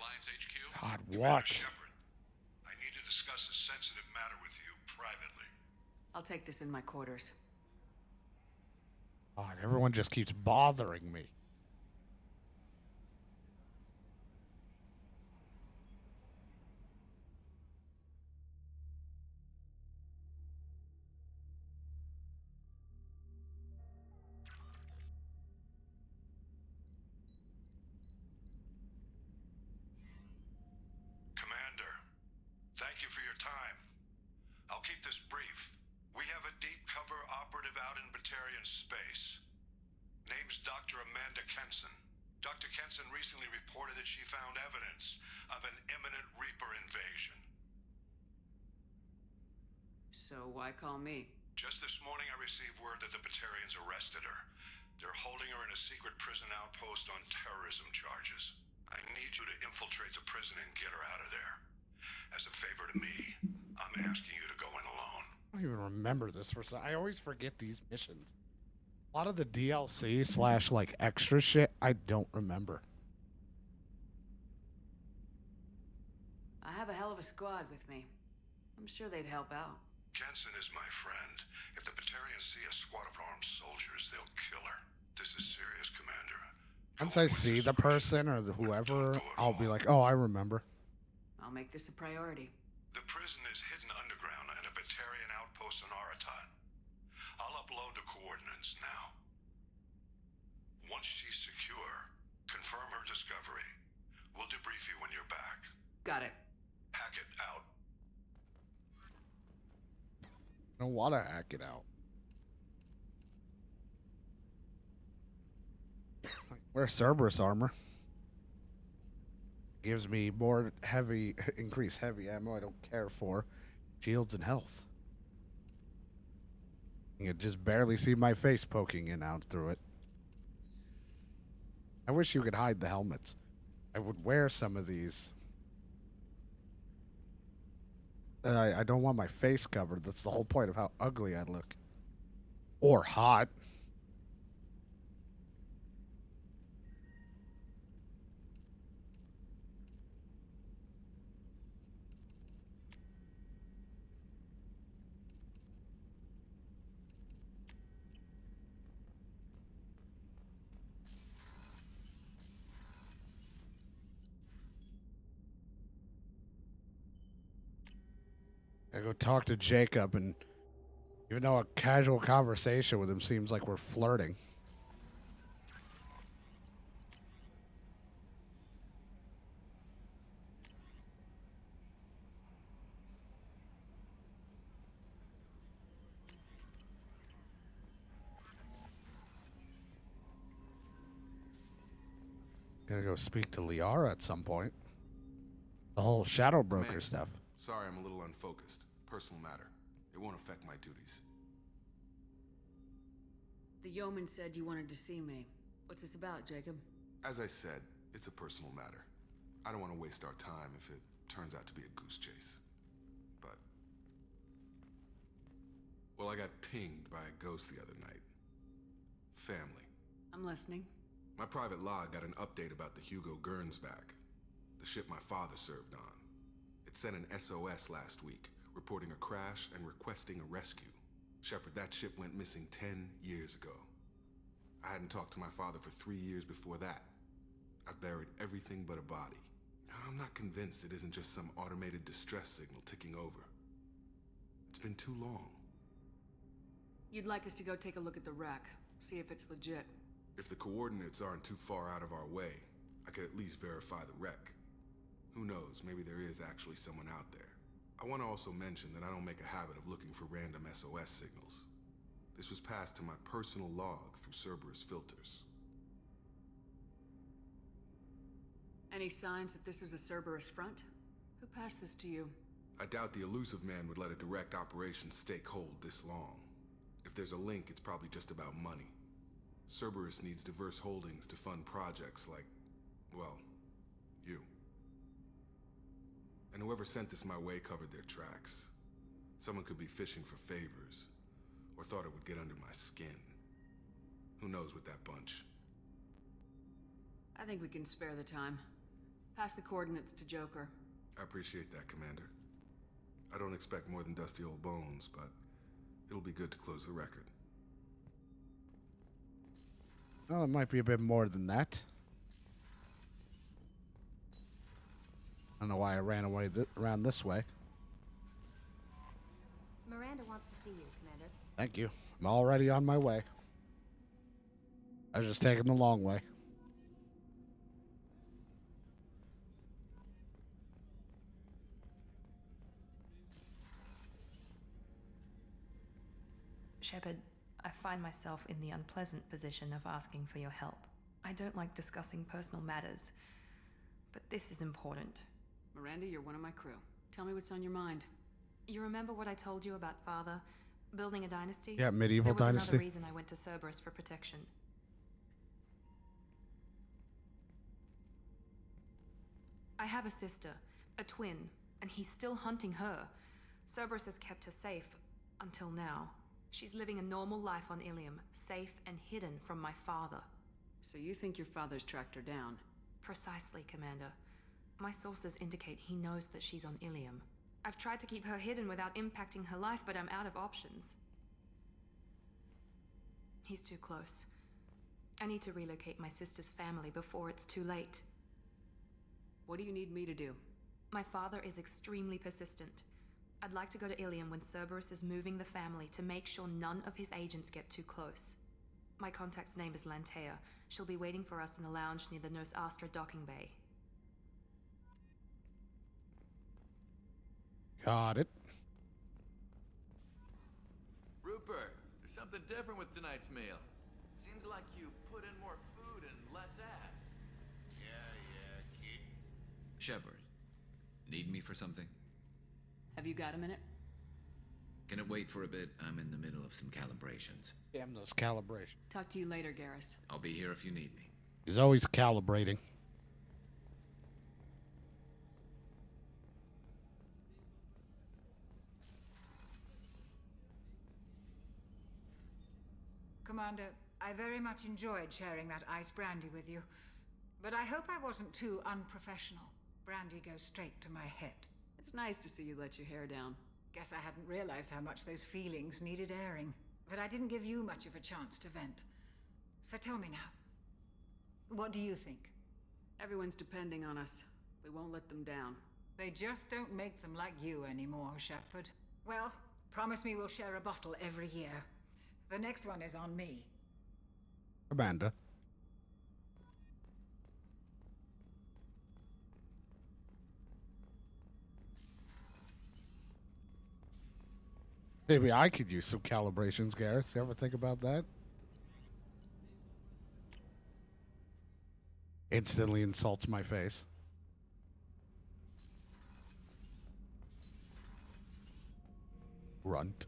Alliance HQ? God, Commander what? Shepard, I need to discuss a sensitive matter with you privately. I'll take this in my quarters. God, everyone just keeps bothering me. Commander, thank you for your time. I'll keep this brief. We have a deep cover operative out in Batarian space. Name's Dr. Amanda Kenson. Dr. Kenson recently reported that she found evidence of an imminent Reaper invasion. So why call me? Just this morning I received word that the Batarians arrested her. They're holding her in a secret prison outpost on terrorism charges. I need you to infiltrate the prison and get her out of there. As a favor to me, I'm asking you to go in alone. I don't even remember this for some. I always forget these missions. A lot of the DLC slash like extra shit I don't remember. I have a hell of a squad with me. I'm sure they'd help out. Kenson is my friend. If the Batarians see a squad of armed soldiers, they'll kill her. This is serious, Commander. Once I see the person or the whoever, I'll be like, oh, I remember. I'll make this a priority. The prison is hidden underground in a Batarian outpost on Aratat. I'll upload the coordinates now. Once she's secure, confirm her discovery. We'll debrief you when you're back. Got it. Hackett out. I don't want to hack it out. Wear Cerberus armor. Gives me more heavy, increased heavy ammo I don't care for. Shields and health. You can just barely see my face poking in out through it. I wish you could hide the helmets. I would wear some of these. I don't want my face covered. That's the whole point of how ugly I look. Or hot. I go talk to Jacob, and even though a casual conversation with him seems like we're flirting. Gotta go speak to Liara at some point. The whole Shadow Broker Man, stuff. Sorry, I'm a little unfocused. Personal matter. It won't affect my duties. The yeoman said you wanted to see me. What's this about, Jacob? As I said, it's a personal matter. I don't want to waste our time if it turns out to be a goose chase. But... well, I got pinged by a ghost the other night. Family. I'm listening. My private log got an update about the Hugo Gernsback, the ship my father served on. It sent an SOS last week, reporting a crash and requesting a rescue. Shepard, that ship went missing 10 years ago. I hadn't talked to my father for 3 years before that. I've buried everything but a body. I'm not convinced it isn't just some automated distress signal ticking over. It's been too long. You'd like us to go take a look at the wreck, see if it's legit. If the coordinates aren't too far out of our way, I could at least verify the wreck. Who knows, maybe there is actually someone out there. I want to also mention that I don't make a habit of looking for random SOS signals. This was passed to my personal log through Cerberus filters. Any signs that this is a Cerberus front? Who passed this to you? I doubt the elusive man would let a direct operation stake hold this long. If there's a link, it's probably just about money. Cerberus needs diverse holdings to fund projects like, well, you. And whoever sent this my way covered their tracks. Someone could be fishing for favors, or thought it would get under my skin. Who knows with that bunch? I think we can spare the time. Pass the coordinates to Joker. I appreciate that, Commander. I don't expect more than dusty old bones, but it'll be good to close the record. Well, it might be a bit more than that. I don't know why I ran away around this way. Miranda wants to see you, Commander. Thank you. I'm already on my way. I was just taking the long way. Shepard, I find myself in the unpleasant position of asking for your help. I don't like discussing personal matters, but this is important. Miranda, you're one of my crew. Tell me what's on your mind. You remember what I told you about Father? Building a dynasty? Yeah, medieval there was dynasty. Another reason I went to Cerberus for protection. I have a sister, a twin, and he's still hunting her. Cerberus has kept her safe, until now. She's living a normal life on Ilium, safe and hidden from my father. So you think your father's tracked her down? Precisely, Commander. My sources indicate he knows that she's on Ilium. I've tried to keep her hidden without impacting her life, but I'm out of options. He's too close. I need to relocate my sister's family before it's too late. What do you need me to do? My father is extremely persistent. I'd like to go to Ilium when Cerberus is moving the family to make sure none of his agents get too close. My contact's name is Lantea. She'll be waiting for us in the lounge near the Nos Astra docking bay. Got it. Rupert, there's something different with tonight's meal. Seems like you put in more food and less ass. Yeah, kid. Shepard, need me for something? Have you got a minute? Can it wait for a bit? I'm in the middle of some calibrations. Damn those calibrations. Talk to you later, Garrus. I'll be here if you need me. He's always calibrating. Commander, I very much enjoyed sharing that ice brandy with you. But I hope I wasn't too unprofessional. Brandy goes straight to my head. It's nice to see you let your hair down. Guess I hadn't realized how much those feelings needed airing. But I didn't give you much of a chance to vent. So tell me now. What do you think? Everyone's depending on us. We won't let them down. They just don't make them like you anymore, Shepard. Well, promise me we'll share a bottle every year. The next one is on me. Amanda. Maybe I could use some calibrations, Garrus. You ever think about that? Instantly insults my face. Runt.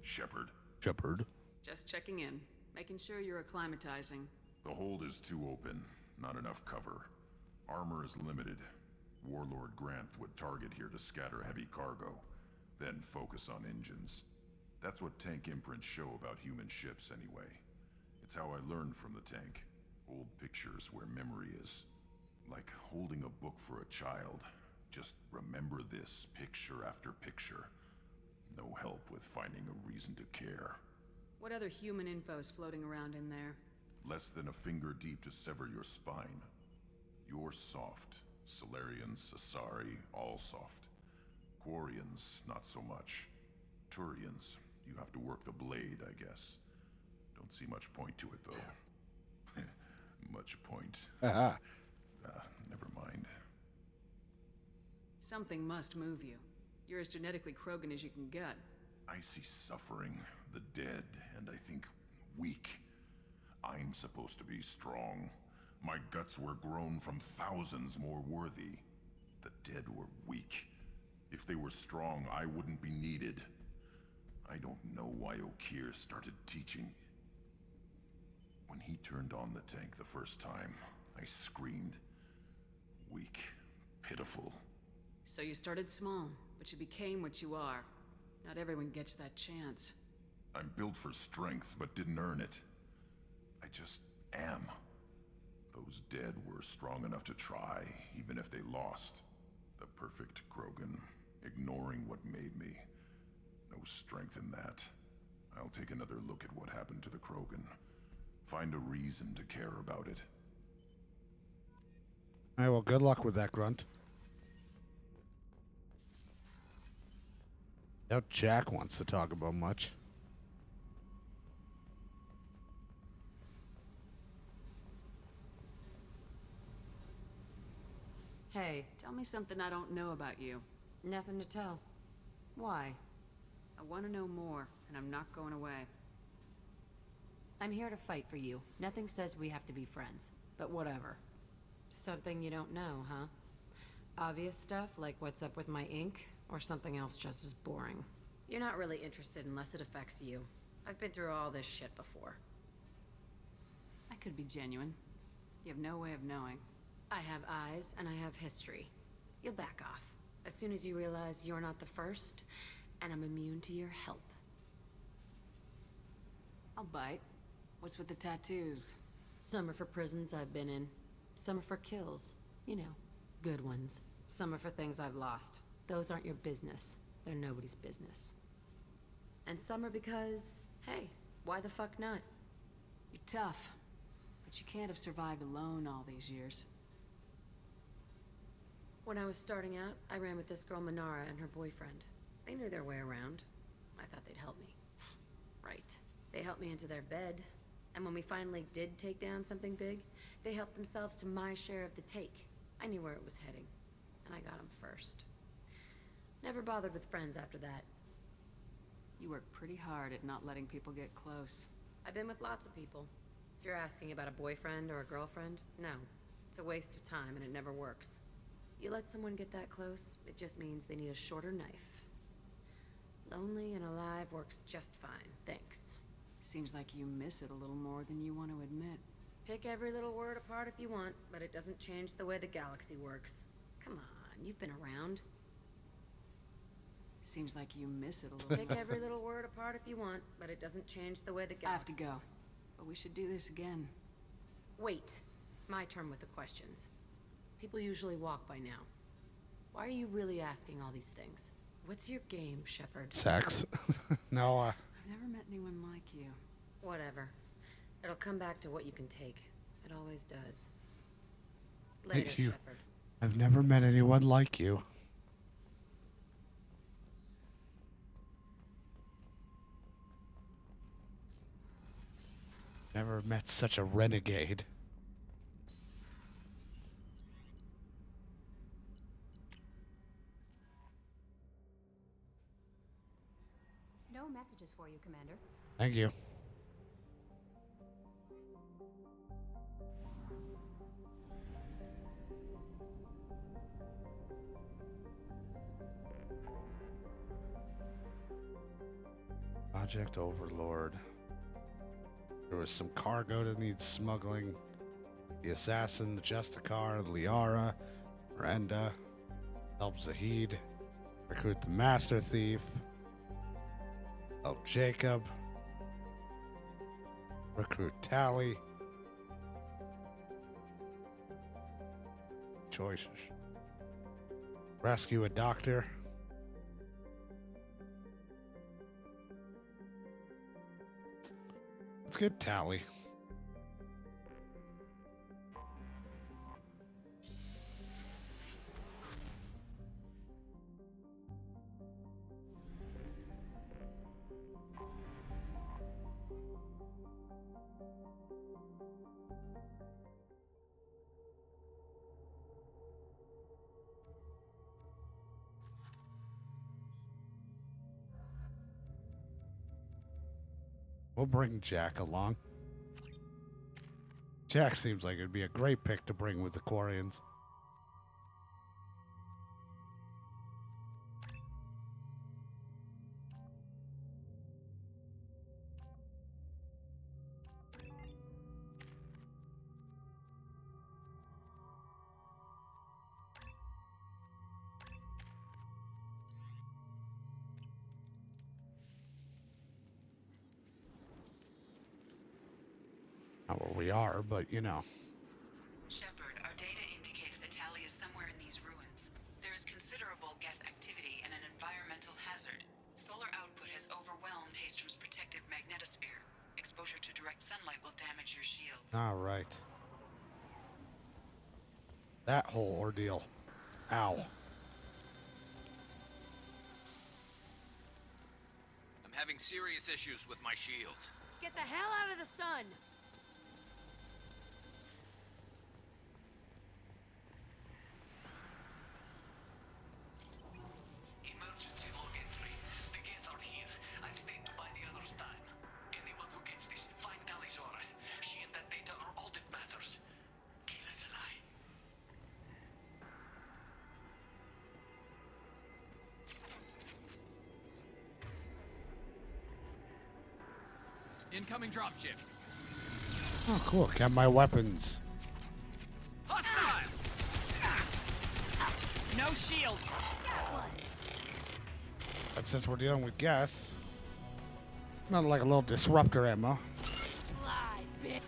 Shepard, Shepard. Just checking in. Making sure you're acclimatizing. the hold is too open. Not enough cover. Armor is limited. Warlord Grant would target here to scatter heavy cargo, then focus on engines. That's what tank imprints show about human ships anyway. It's how I learned from the tank. Old pictures where memory is. Like holding a book for a child. Just remember this, picture after picture. No help with finding a reason to care. What other human info is floating around in there? Less than a finger deep to sever your spine. You're soft. Solarians, Asari, all soft. Quarians, not so much. Turians, you have to work the blade, I guess. Don't see much point to it, though. Much point. Never mind. Something must move you. You're as genetically Krogan as you can get. I see suffering, the dead, and I think weak. I'm supposed to be strong. My guts were grown from thousands more worthy. The dead were weak. If they were strong, I wouldn't be needed. I don't know why Okeer started teaching. When he turned on the tank the first time, I screamed. Weak, pitiful. So you started small, but you became what you are. Not everyone gets that chance. I'm built for strength, but didn't earn it. I just am. Those dead were strong enough to try, even if they lost. The perfect Krogan, ignoring what made me. No strength in that. I'll take another look at what happened to the Krogan. Find a reason to care about it. Alright, well, good luck with that, Grunt. Now Jack wants to talk about much. Hey, tell me something I don't know about you. Nothing to tell. Why? I want to know more, and I'm not going away. I'm here to fight for you. Nothing says we have to be friends, but whatever. Something you don't know, huh? Obvious stuff like what's up with my ink, or something else just as boring. You're not really interested unless it affects you. I've been through all this shit before. I could be genuine. You have no way of knowing. I have eyes, and I have history. You'll back off. As soon as you realize you're not the first, and I'm immune to your help. I'll bite. What's with the tattoos? Some are for prisons I've been in. Some are for kills. You know, good ones. Some are for things I've lost. Those aren't your business. They're nobody's business. And some are because, hey, why the fuck not? You're tough, but you can't have survived alone all these years. When I was starting out, I ran with this girl Manara and her boyfriend. They knew their way around. I thought they'd help me. Right. They helped me into their bed. And when we finally did take down something big, they helped themselves to my share of the take. I knew where it was heading, and I got them first. Never bothered with friends after that. You work pretty hard at not letting people get close. I've been with lots of people. If you're asking about a boyfriend or a girlfriend, no. It's a waste of time and it never works. You let someone get that close, it just means they need a shorter knife. Lonely and alive works just fine, thanks. Seems like you miss it a little more than you want to admit. Pick every little word apart if you want, but it doesn't change the way the galaxy works. Come on, you've been around. Seems like you miss it a little Pick every little word apart if you want, but it doesn't change the way the galaxy... I have to go, but we should do this again. Wait. My turn with the questions. People usually walk by now. Why are you really asking all these things? What's your game, Shepard? Sex. No, I've never met anyone like you. Whatever. It'll come back to what you can take. It always does. Later, you. Shepard. I've never met anyone like you. Never met such a renegade. No messages for you, Commander. Thank you. Project Overlord. There was some cargo that needs smuggling. The assassin, the Justicar, Liara, Miranda, help Zahid, recruit the Master Thief, help Jacob, recruit Tally. Choices. Rescue a doctor. Let's get Tally. We'll bring Jack along. Jack seems like it'd be a great pick to bring with the Quarians. Not where we are, but you know. active magnetosphere. Exposure to direct sunlight will damage your shields. All right. That whole ordeal. Ow. I'm having serious issues with my shields. Get the hell out of the sun! Emergency log entry. The gates are here. I've stayed to buy the others time. Anyone who gets this, find Talizora. She and that data are all that matters. Kill us alive. Incoming dropship. Oh, cool. Got my weapons. Hostile! No shields. But since we're dealing with Geth, not like a little disruptor ammo. Fly, bitch!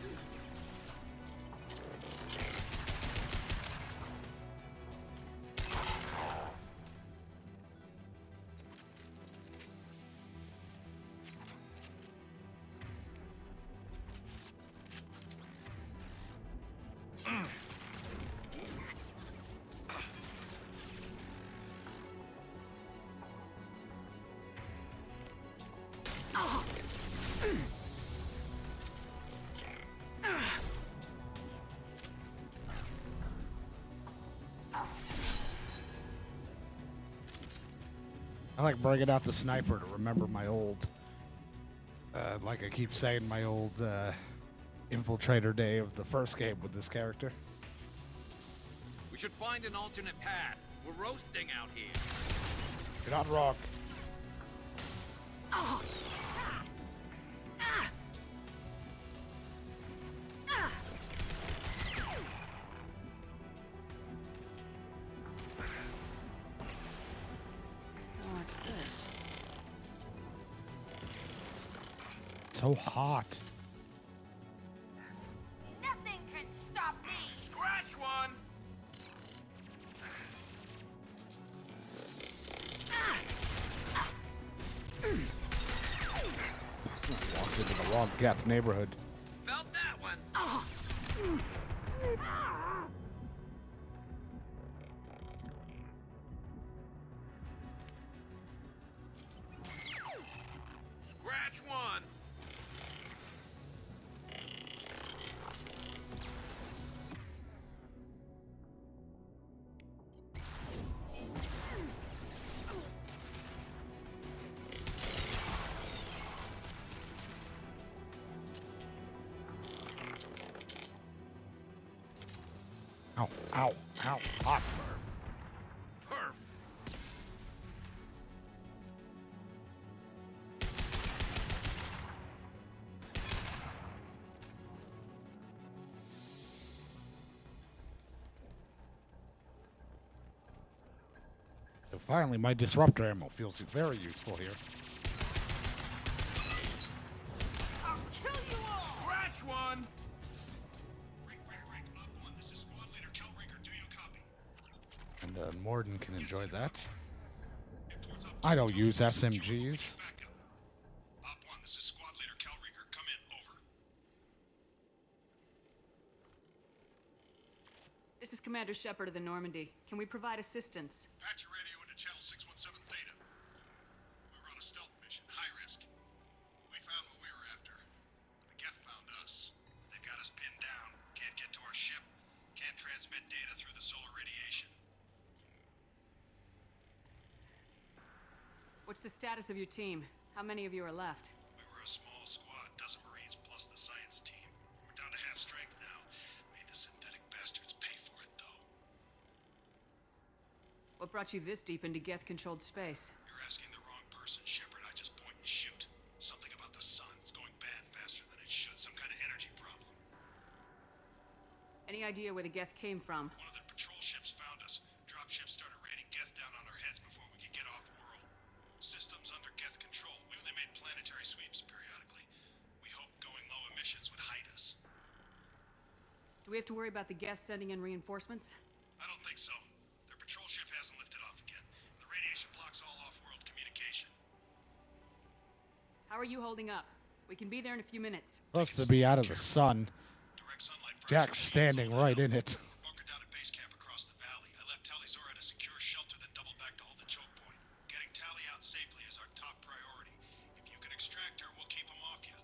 I like bringing out the sniper to remember my old, like I keep saying, my old infiltrator day of the first game with this character. We should find an alternate path. We're roasting out here. You're not wrong. What's this? So hot. Nothing can stop me! Scratch one! Walked into the wrong Geth neighborhood. Felt that one. Scratch one. Ow, ow, ow, hot. Perf. So finally, my disruptor ammo feels very useful here. I'll kill you all! Scratch one. Up one. This is Squad Leader Kelraker. Do you copy? And Morden can enjoy that. I don't use SMGs. Up one. This is Squad Leader Kelraker. Come in. Over. This is Commander Shepard of the Normandy. Can we provide assistance? Patch your radio into channel 617 Theta. We were on a stealth mission. High risk. We found what we were after. But the Geth found us. They've got us pinned down. Can't get to our ship. Can't transmit data through the solar radiation. What's the status of your team? How many of you are left? We were a small squad, dozen Marines plus the science team. We're down to half strength now. Made the synthetic bastards pay for it, though. What brought you this deep into Geth-controlled space? You're asking the wrong person, Shepard. I just point and shoot. Something about the sun. It's going bad faster than it should. Some kind of energy problem. Any idea where the Geth came from? One of their patrol ships found us. Dropships started raining Geth down on our heads before we could get off-world. Systems under Geth control. We knew they made planetary sweeps periodically. We hoped going low emissions would hide us. Do we have to worry about the Geth sending in reinforcements? I don't think so. Their patrol ship hasn't lifted off again. The radiation blocks all off-world communication. How are you holding up? We can be there in a few minutes. Supposed to be out of the sun. Jack's standing right in it. Bunkered down at base camp across the valley. I left Talizor at a secure shelter, then doubled back to hold the choke point. Getting Tally out safely is our top priority. If you can extract her, we'll keep him off you.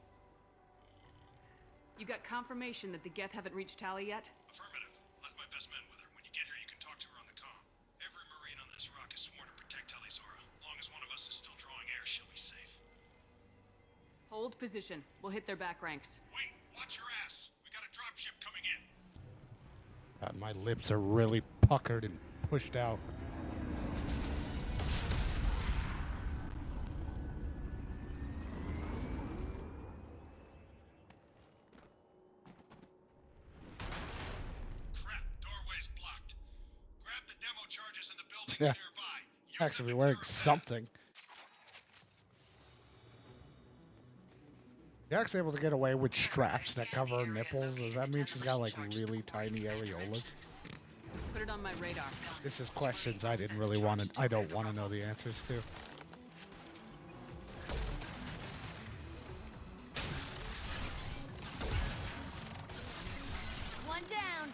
You got confirmation that the Geth haven't reached Tally yet? Affirmative. Left my best men with her. When you get here, you can talk to her on the comm. Every Marine on this rock is sworn to protect Talizora. As long as one of us is still drawing air, she'll be safe. Hold position. We'll hit their back ranks. Wait, watch your ass. We got a dropship coming in. God, my lips are really puckered and pushed out. Crap, doorway's blocked. Grab the demo charges in the buildings Yeah. nearby. Actually, be wearing something. Jack's able to get away with straps that cover her nipples. Does that mean she's got like really tiny areolas? Put it on my radar. This is questions I didn't really want to. I don't want to know the answers to. One down.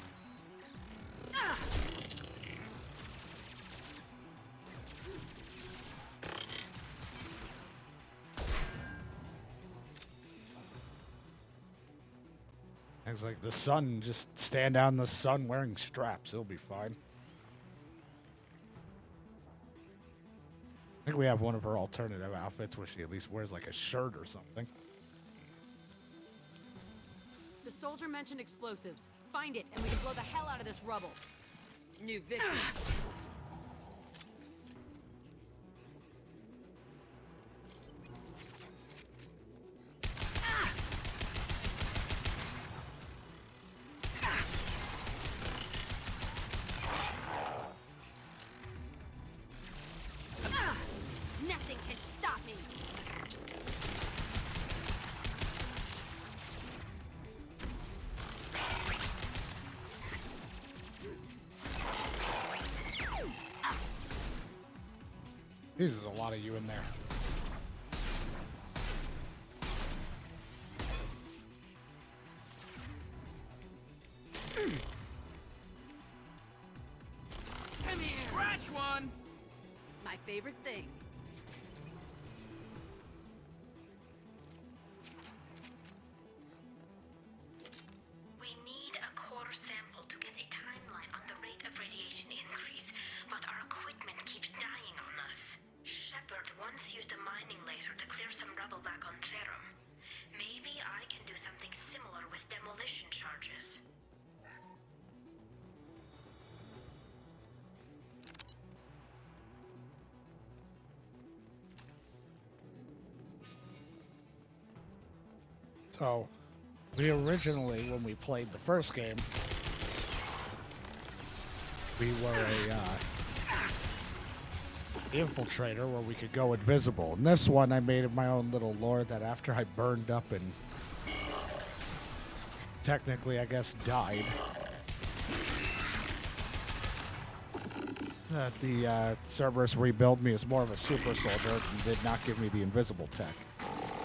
It's like the sun. Just stand out in the sun wearing straps. It'll be fine. I think we have one of her alternative outfits where she at least wears like a shirt or something. The soldier mentioned explosives. Find it, and we can blow the hell out of this rubble. New victim. Nothing can stop me. There's a lot of you in there. Come here. Scratch one! My favorite thing. We need a core sample to get a timeline on the rate of radiation increase, but our equipment keeps dying on us. Shepard once used a mining laser to clear some rubble back on Therum. Maybe I can do something similar with demolition charges. So, we originally, when we played the first game, we were a infiltrator where we could go invisible. In this one, I made my own little lore that after I burned up and technically, I guess, died, that the Cerberus rebuilt me as more of a super soldier and did not give me the invisible tech.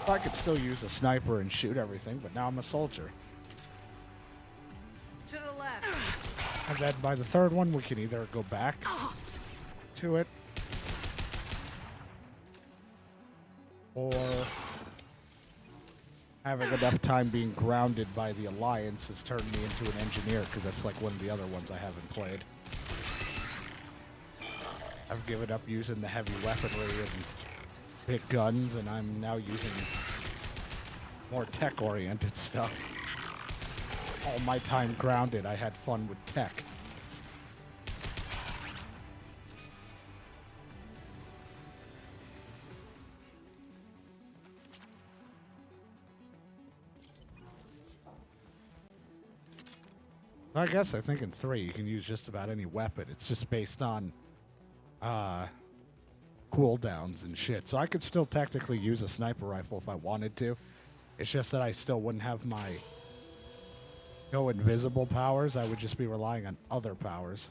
I could still use a sniper and shoot everything, but now I'm a soldier. To the left. And then by the third one, we can either go back to it, or having enough time being grounded by the Alliance has turned me into an engineer, because that's like one of the other ones I haven't played. I've given up using the heavy weaponry and big guns, and I'm now using more tech-oriented stuff. All my time grounded, I had fun with tech. I guess I think in 3 you can use just about any weapon. It's just based on cooldowns and shit. So I could still technically use a sniper rifle if I wanted to. It's just that I still wouldn't have my go invisible powers. I would just be relying on other powers.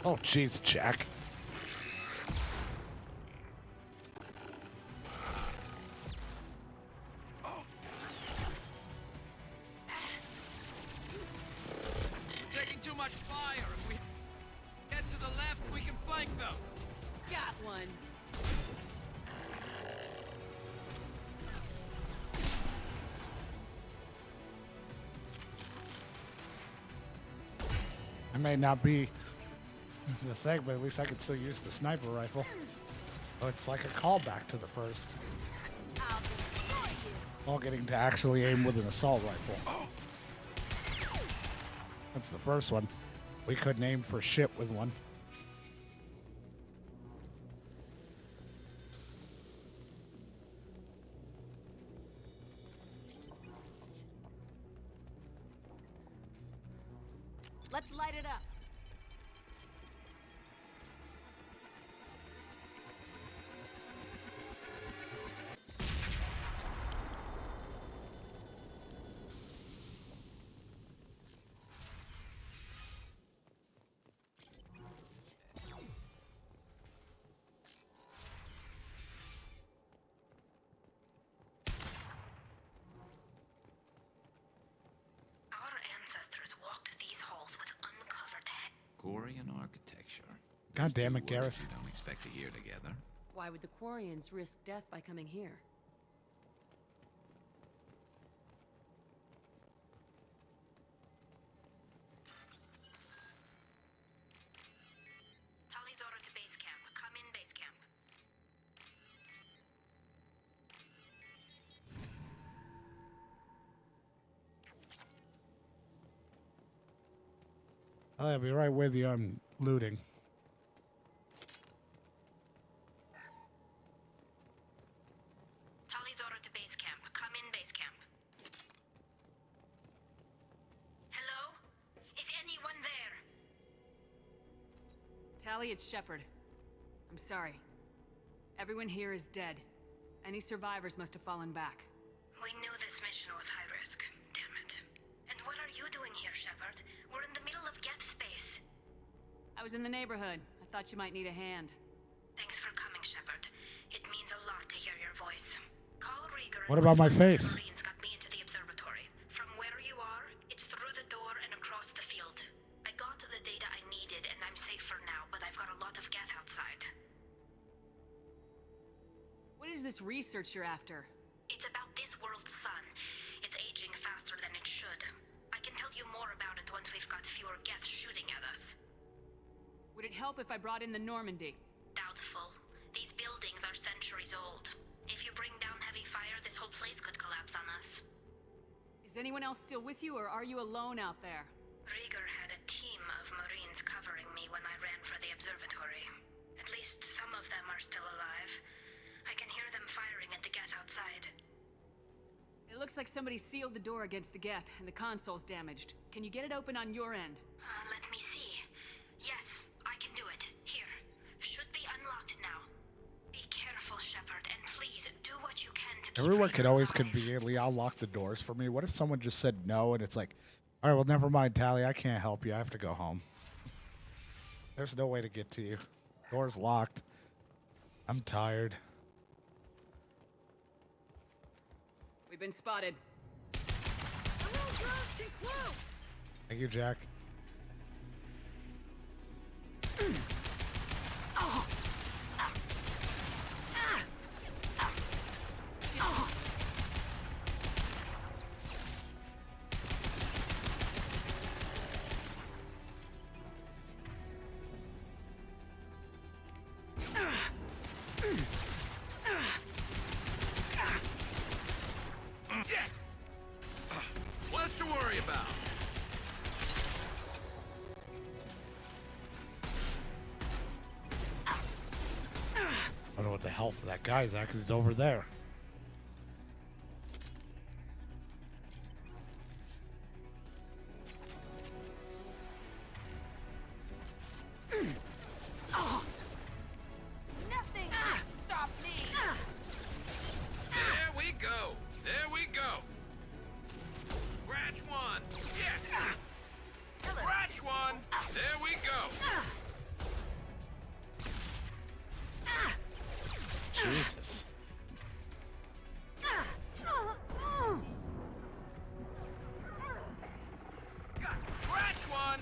Oh, jeez, Jack. We're taking too much fire. If we head to the left, we can flank them. Got one. I may not be the thing, but at least I can still use the sniper rifle. Oh, it's like a callback to the first. While getting to actually aim with an assault rifle. That's the first one. We couldn't aim for shit with one. Let's light it up. Quarian architecture. God damn it, Garrus. You don't expect to hear together. Why would the Quarians risk death by coming here? Talidora to base camp. Come in base camp. I'll be right with you. I'm looting. Talidora to base camp. Come in base camp. Hello? Is anyone there? Tally, it's Shepard. I'm sorry. Everyone here is dead. Any survivors must have fallen back. We knew this mission was high risk. Damn it. And what are you doing here, Shepard? We're in the middle of Geth space. I was in the neighborhood. I thought you might need a hand. Thanks for coming, Shepard. It means a lot to hear your voice. Call Rieger. What about my face? Marines got me into the observatory. From where you are, it's through the door and across the field. I got the data I needed, and I'm safe for now, but I've got a lot of Geth outside. What is this research you're after? It's about this world's sun. It's aging faster than it should. I can tell you more about it once we've got fewer Geth shooting at us. Would it help if I brought in the Normandy? Doubtful. These buildings are centuries old. If you bring down heavy fire, this whole place could collapse on us. Is anyone else still with you, or are you alone out there? Rieger had a team of Marines covering me when I ran for the observatory. At least some of them are still alive. I can hear them firing at the Geth outside. It looks like somebody sealed the door against the Geth, and the console's damaged. Can you get it open on your end? Let me see. Yes, I can do it. Here. Should be unlocked now. Be careful, Shepard, and please do what you can to keep Everyone Rieger could always alive. conveniently unlock the doors for me. What if someone just said no and it's like, all right, well, never mind, Tally. I can't help you. I have to go home. There's no way to get to you. Door's locked. I'm tired. We've been spotted. Thank you, Jack. Less to worry about. I don't know what the health of that guy's at because he's over there. Nothing can stop me. There we go. There we go. Scratch one. Yeah. Scratch one. There we go. Jesus. Scratch one!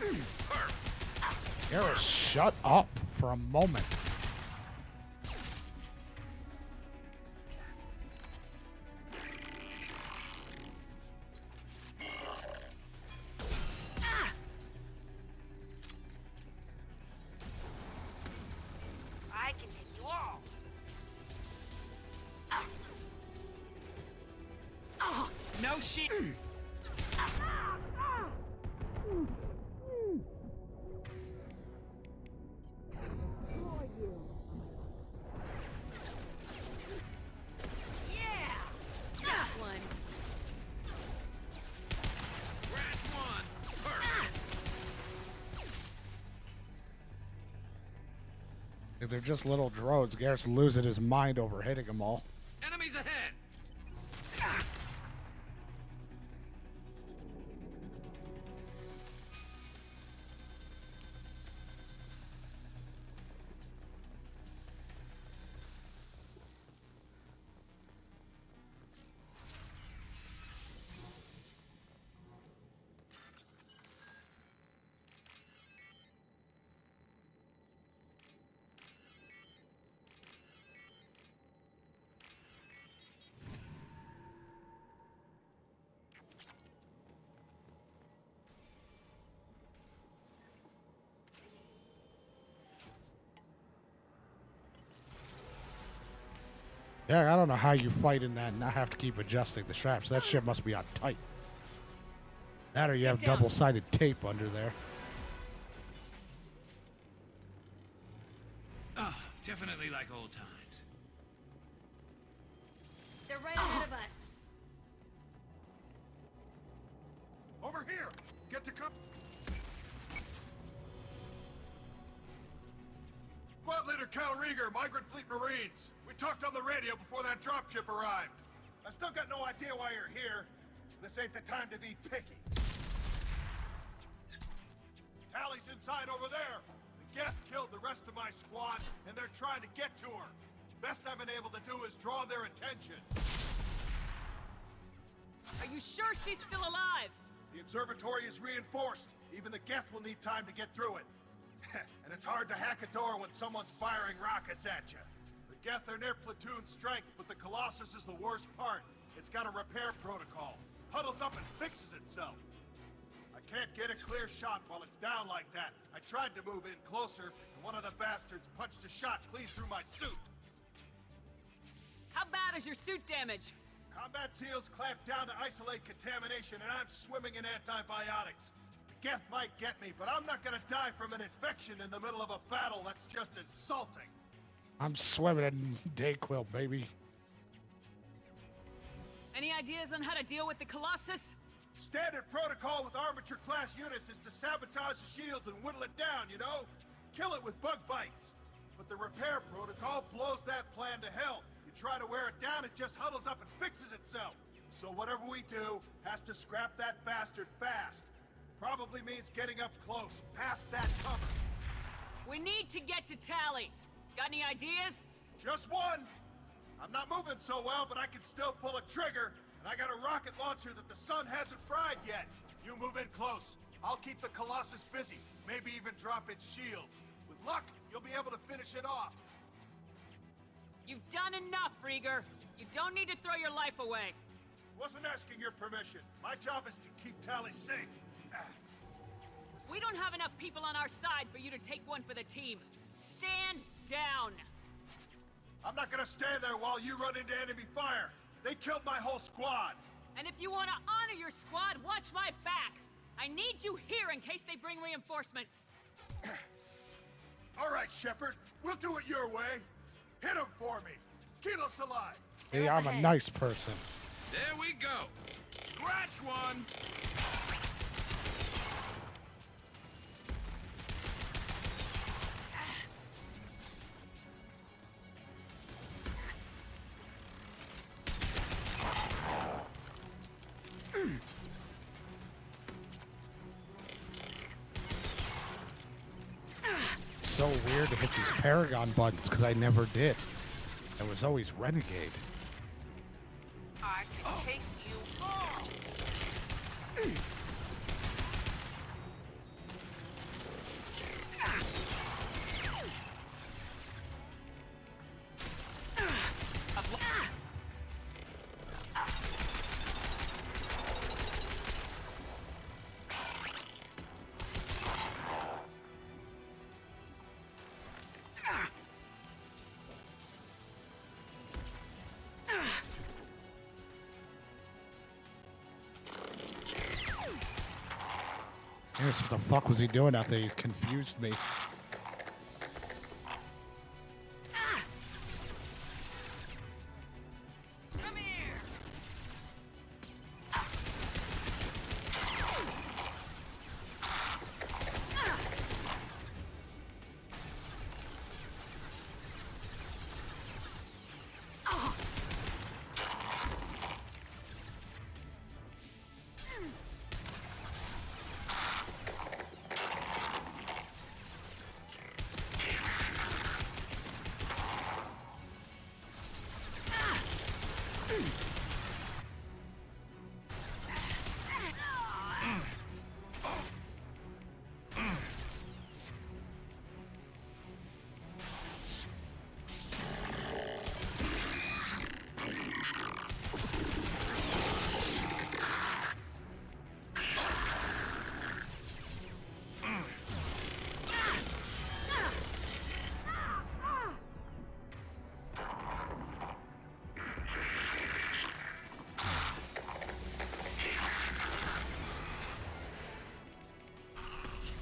Garrus, shut up for a moment. I can take you all. No shit! If they're just little drones, Garrus losing his mind over hitting them all. Enemies ahead! Yeah, I don't know how you fight in that and not have to keep adjusting the straps. That shit must be on tight. That or you have double-sided tape under there. Oh, definitely like old times. They're right ahead of us. Over here! Get to come. Squad Leader Cal Rieger, Migrant Fleet Marines. We talked on the radio before that dropship arrived. I still got no idea why you're here. This ain't the time to be picky. Tally's inside over there. The Geth killed the rest of my squad, and they're trying to get to her. Best I've been able to do is draw their attention. Are you sure she's still alive? The observatory is reinforced. Even the Geth will need time to get through it. And it's hard to hack a door when someone's firing rockets at you. The Geth are near platoon strength, but the Colossus is the worst part. It's got a repair protocol. Huddles up and fixes itself. I can't get a clear shot while it's down like that. I tried to move in closer, and one of the bastards punched a shot clean through my suit. How bad is your suit damage? Combat SEALs clamp down to isolate contamination, and I'm swimming in antibiotics. The Geth might get me, but I'm not gonna die from an infection in the middle of a battle. That's just insulting. I'm swimming in Dayquil, baby. Any ideas on how to deal with the Colossus? Standard protocol with armature-class units is to sabotage the shields and whittle it down, you know? Kill it with bug bites. But the repair protocol blows that plan to hell. You try to wear it down, it just huddles up and fixes itself. So whatever we do has to scrap that bastard fast. Probably means getting up close, past that cover. We need to get to Tally. Got any ideas? Just one. I'm not moving so well, but I can still pull a trigger. And I got a rocket launcher that the sun hasn't fried yet. You move in close. I'll keep the Colossus busy. Maybe even drop its shields. With luck, you'll be able to finish it off. You've done enough, Rieger. You don't need to throw your life away. Wasn't asking your permission. My job is to keep Tally safe. We don't have enough people on our side for you to take one for the team. Stand down. I'm not gonna stand there while you run into enemy fire. They killed my whole squad. And if you want to honor your squad, watch my back. I need you here in case they bring reinforcements. All right, Shepard. We'll do it your way. Hit him for me. Keep us alive. Hey, I'm a nice person. There we go. Scratch one. So weird to hit these Paragon buttons because I never did. It was always Renegade. I can take you all. Yes, what the fuck was he doing out there? He confused me. Come here.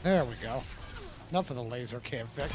There we go. Nothing the laser can't fix.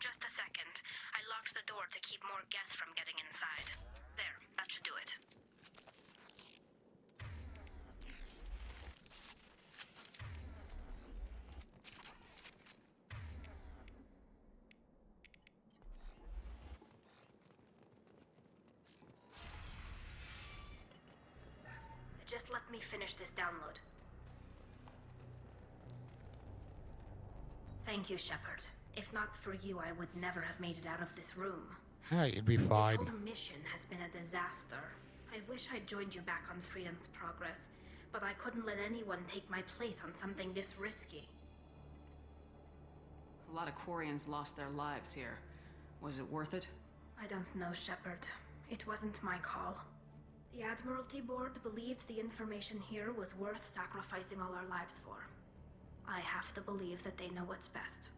Just a second. I locked the door to keep more Geth from getting inside. There, that should do it. Just let me finish this download. Thank you, Shepard. If not for you, I would never have made it out of this room. Yeah, you'd be fine. This whole mission has been a disaster. I wish I'd joined you back on Freedom's Progress, but I couldn't let anyone take my place on something this risky. A lot of Quarians lost their lives here. Was it worth it? I don't know, Shepard. It wasn't my call. The Admiralty Board believed the information here was worth sacrificing all our lives for. I have to believe that they know what's best.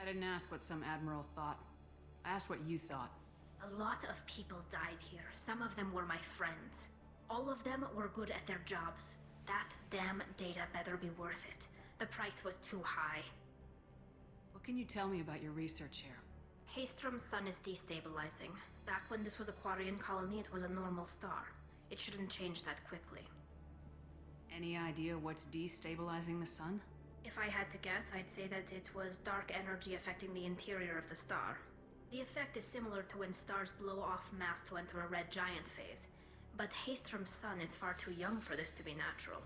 I didn't ask what some admiral thought. I asked what you thought. A lot of people died here. Some of them were my friends. All of them were good at their jobs. That damn data better be worth it. The price was too high. What can you tell me about your research here? Haystrom's sun is destabilizing. Back when this was a Quarian colony, it was a normal star. It shouldn't change that quickly. Any idea what's destabilizing the sun? If I had to guess, I'd say that it was dark energy affecting the interior of the star. The effect is similar to when stars blow off mass to enter a red giant phase. But Haystrom's sun is far too young for this to be natural.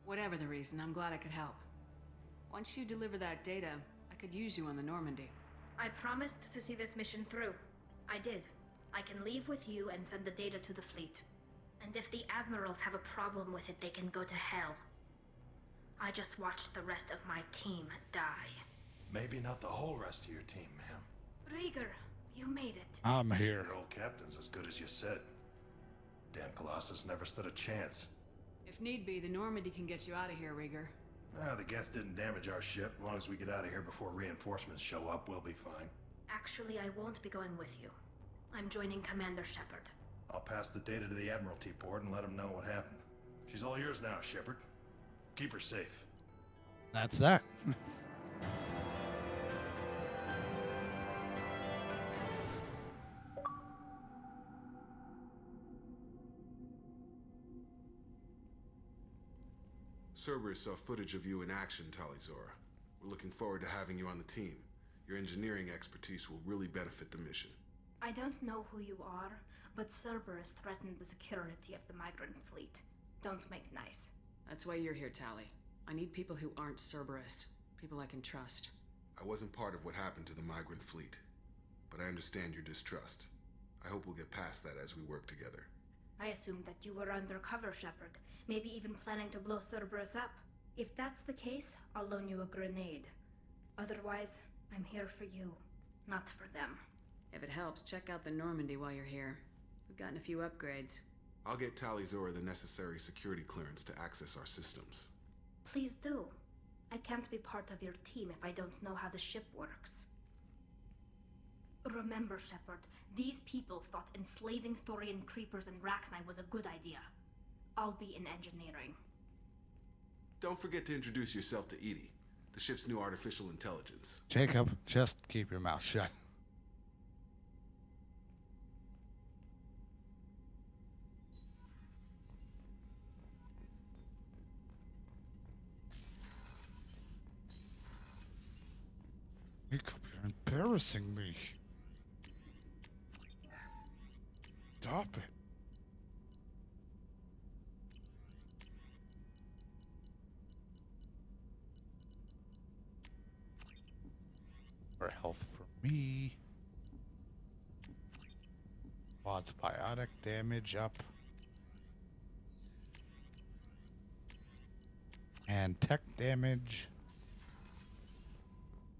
Whatever the reason, I'm glad I could help. Once you deliver that data, I could use you on the Normandy. I promised to see this mission through. I did. I can leave with you and send the data to the fleet. And if the admirals have a problem with it, they can go to hell. I just watched the rest of my team die. Maybe not the whole rest of your team, ma'am. Rieger, you made it. I'm here. Your old captain's as good as you said. Damn Colossus never stood a chance. If need be, the Normandy can get you out of here, Rieger. The Geth didn't damage our ship. As long as we get out of here before reinforcements show up, we'll be fine. Actually, I won't be going with you. I'm joining Commander Shepard. I'll pass the data to the Admiralty Board and let them know what happened. She's all yours now, Shepard. Keep her safe. That's that. Cerberus saw footage of you in action, Talizora. We're looking forward to having you on the team. Your engineering expertise will really benefit the mission. I don't know who you are, but Cerberus threatened the security of the migrant fleet. Don't make nice. That's why you're here, Tali. I need people who aren't Cerberus. People I can trust. I wasn't part of what happened to the migrant fleet, but I understand your distrust. I hope we'll get past that as we work together. I assumed that you were undercover, Shepard. Maybe even planning to blow Cerberus up. If that's the case, I'll loan you a grenade. Otherwise, I'm here for you, not for them. If it helps, check out the Normandy while you're here. We've gotten a few upgrades. I'll get Talizora the necessary security clearance to access our systems. Please do. I can't be part of your team if I don't know how the ship works. Remember, Shepard, these people thought enslaving Thorian creepers and Rachni was a good idea. I'll be in engineering. Don't forget to introduce yourself to Edie, the ship's new artificial intelligence. Jacob, just keep your mouth shut. Jacob, you're embarrassing me. Stop it. For health for me. Odds biotic damage up. And tech damage.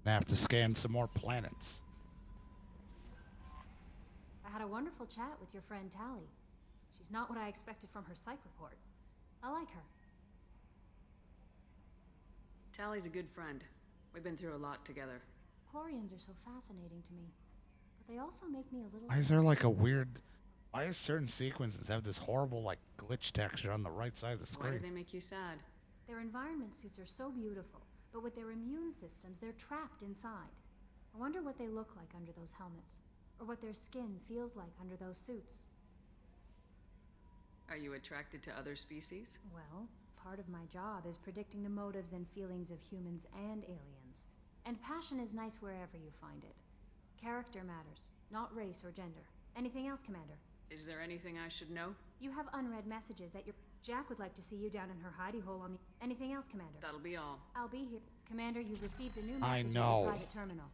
I have to scan some more planets. I had a wonderful chat with your friend Tali. She's not what I expected from her psych report. I like her. Tali's a good friend. We've been through a lot together. Quarians are so fascinating to me, but they also make me a little... Why is there like a weird... Why does certain sequences have this horrible like glitch texture on the right side of the screen? Why do they make you sad? Their environment suits are so beautiful, but with their immune systems, they're trapped inside. I wonder what they look like under those helmets, or what their skin feels like under those suits. Are you attracted to other species? Well, part of my job is predicting the motives and feelings of humans and aliens. And passion is nice wherever you find it. Character matters, not race or gender. Anything else, Commander? Is there anything I should know? You have unread messages at your... Jack would like to see you down in her hidey hole on the... Anything else, Commander? That'll be all. I'll be here. Commander, you've received a new I message know. at the private terminal.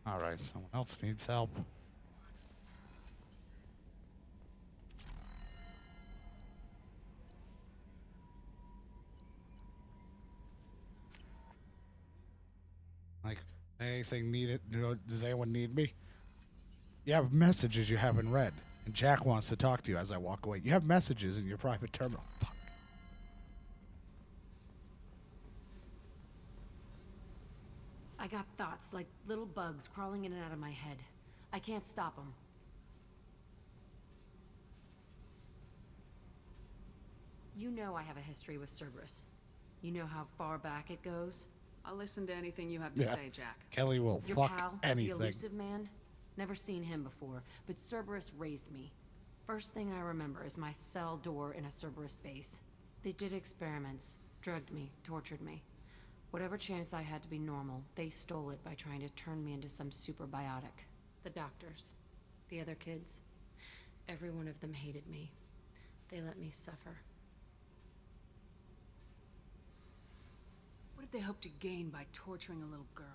Alright, someone else needs help. Like, anything needed? Does anyone need me? You have messages you haven't read, and Jack wants to talk to you as I walk away. You have messages in your private terminal. Fuck. I got thoughts like little bugs crawling in and out of my head. I can't stop them. You know I have a history with Cerberus. You know how far back it goes? I'll listen to anything you have to say, Jack. Kelly will Your fuck pal, anything. the elusive man? Never seen him before, but Cerberus raised me. First thing I remember is my cell door in a Cerberus base. They did experiments, drugged me, tortured me. Whatever chance I had to be normal, they stole it by trying to turn me into some super biotic. The doctors, the other kids, every one of them hated me. They let me suffer. What did they hope to gain by torturing a little girl?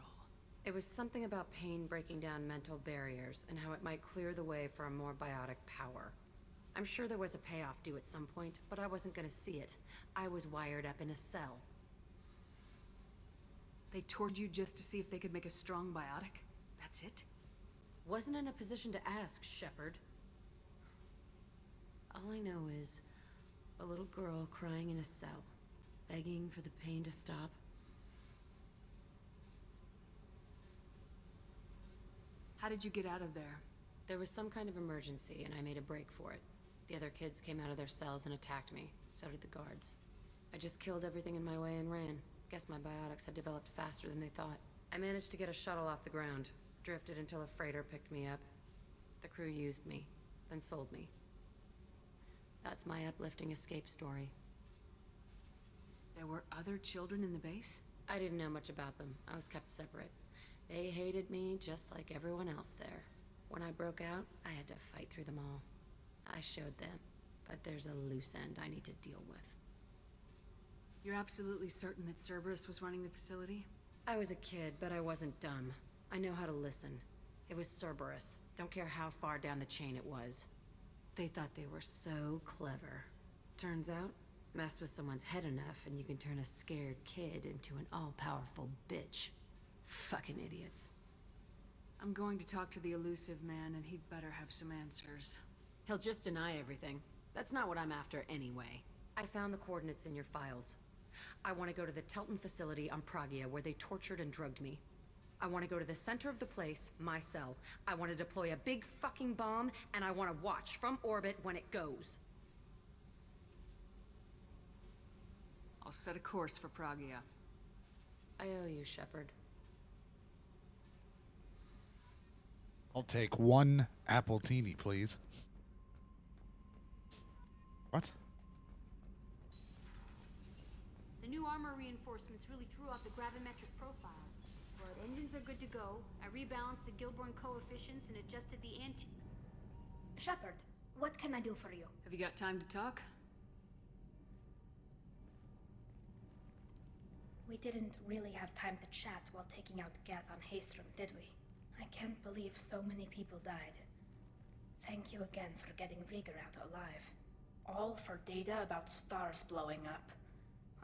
It was something about pain breaking down mental barriers and how it might clear the way for a more biotic power. I'm sure there was a payoff due at some point, but I wasn't gonna see it. I was wired up in a cell. They tortured you just to see if they could make a strong biotic? That's it? Wasn't in a position to ask, Shepard. All I know is a little girl crying in a cell, begging for the pain to stop. How did you get out of there? There was some kind of emergency, and I made a break for it. The other kids came out of their cells and attacked me. So did the guards. I just killed everything in my way and ran. Guess my biotics had developed faster than they thought. I managed to get a shuttle off the ground. Drifted until a freighter picked me up. The crew used me. then sold me. That's my uplifting escape story. There were other children in the base? I didn't know much about them. I was kept separate. They hated me just like everyone else there. When I broke out, I had to fight through them all. I showed them, but there's a loose end I need to deal with. You're absolutely certain that Cerberus was running the facility? I was a kid, but I wasn't dumb. I know how to listen. It was Cerberus. Don't care how far down the chain it was. They thought they were so clever. Turns out, mess with someone's head enough and you can turn a scared kid into an all-powerful bitch. Fucking idiots. I'm going to talk to the elusive man, and he'd better have some answers. He'll just deny everything. That's not what I'm after anyway. I found the coordinates in your files. I want to go to the Telton facility on Pragia where they tortured and drugged me. I want to go to the center of the place, my cell. I want to deploy a big fucking bomb, and I want to watch from orbit when it goes. I'll set a course for Pragia. I owe you, Shepard. I'll take one appletini, please. What? The new armor reinforcements really threw off the gravimetric profile. But engines are good to go. I rebalanced the Gilborn coefficients and adjusted the anti... Shepard, what can I do for you? Have you got time to talk? We didn't really have time to chat while taking out Gath on Haestrom, did we? I can't believe so many people died. Thank you again for getting Rieger out alive. All for data about stars blowing up.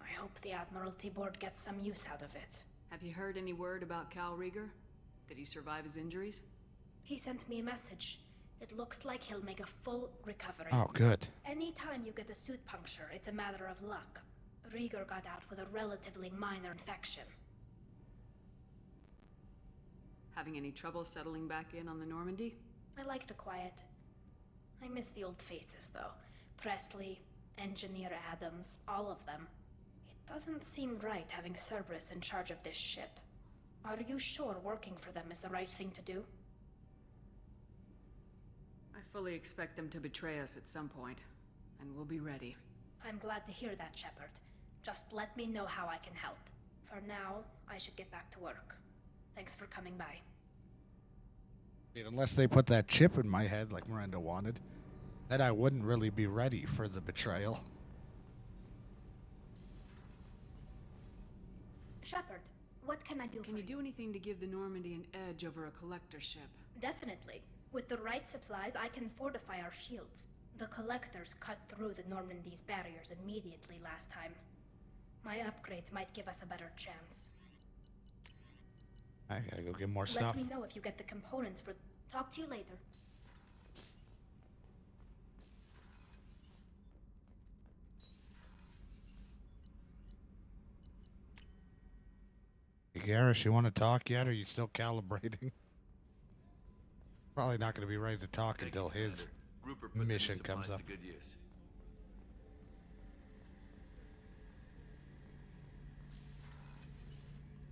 I hope the Admiralty Board gets some use out of it. Have you heard any word about Cal Rieger? Did he survive his injuries? He sent me a message. It looks like he'll make a full recovery. Oh, good. Anytime you get a suit puncture, it's a matter of luck. Rieger got out with a relatively minor infection. Having any trouble settling back in on the Normandy? I like the quiet. I miss the old faces, though. Presley, Engineer Adams, all of them. It doesn't seem right having Cerberus in charge of this ship. Are you sure working for them is the right thing to do? I fully expect them to betray us at some point, and we'll be ready. I'm glad to hear that, Shepard. Just let me know how I can help. For now, I should get back to work. Thanks for coming by. Unless they put that chip in my head like Miranda wanted, then I wouldn't really be ready for the betrayal. Shepard, what can I do for you? Can you do anything to give the Normandy an edge over a collector ship? Definitely. With the right supplies, I can fortify our shields. The collectors cut through the Normandy's barriers immediately last time. My upgrades might give us a better chance. I gotta go get more stuff. Let me know if you get the components for... Talk to you later. Hey, Garrus, you want to talk yet, or are you still calibrating? Probably not going to be ready to talk until his mission comes up. To good use.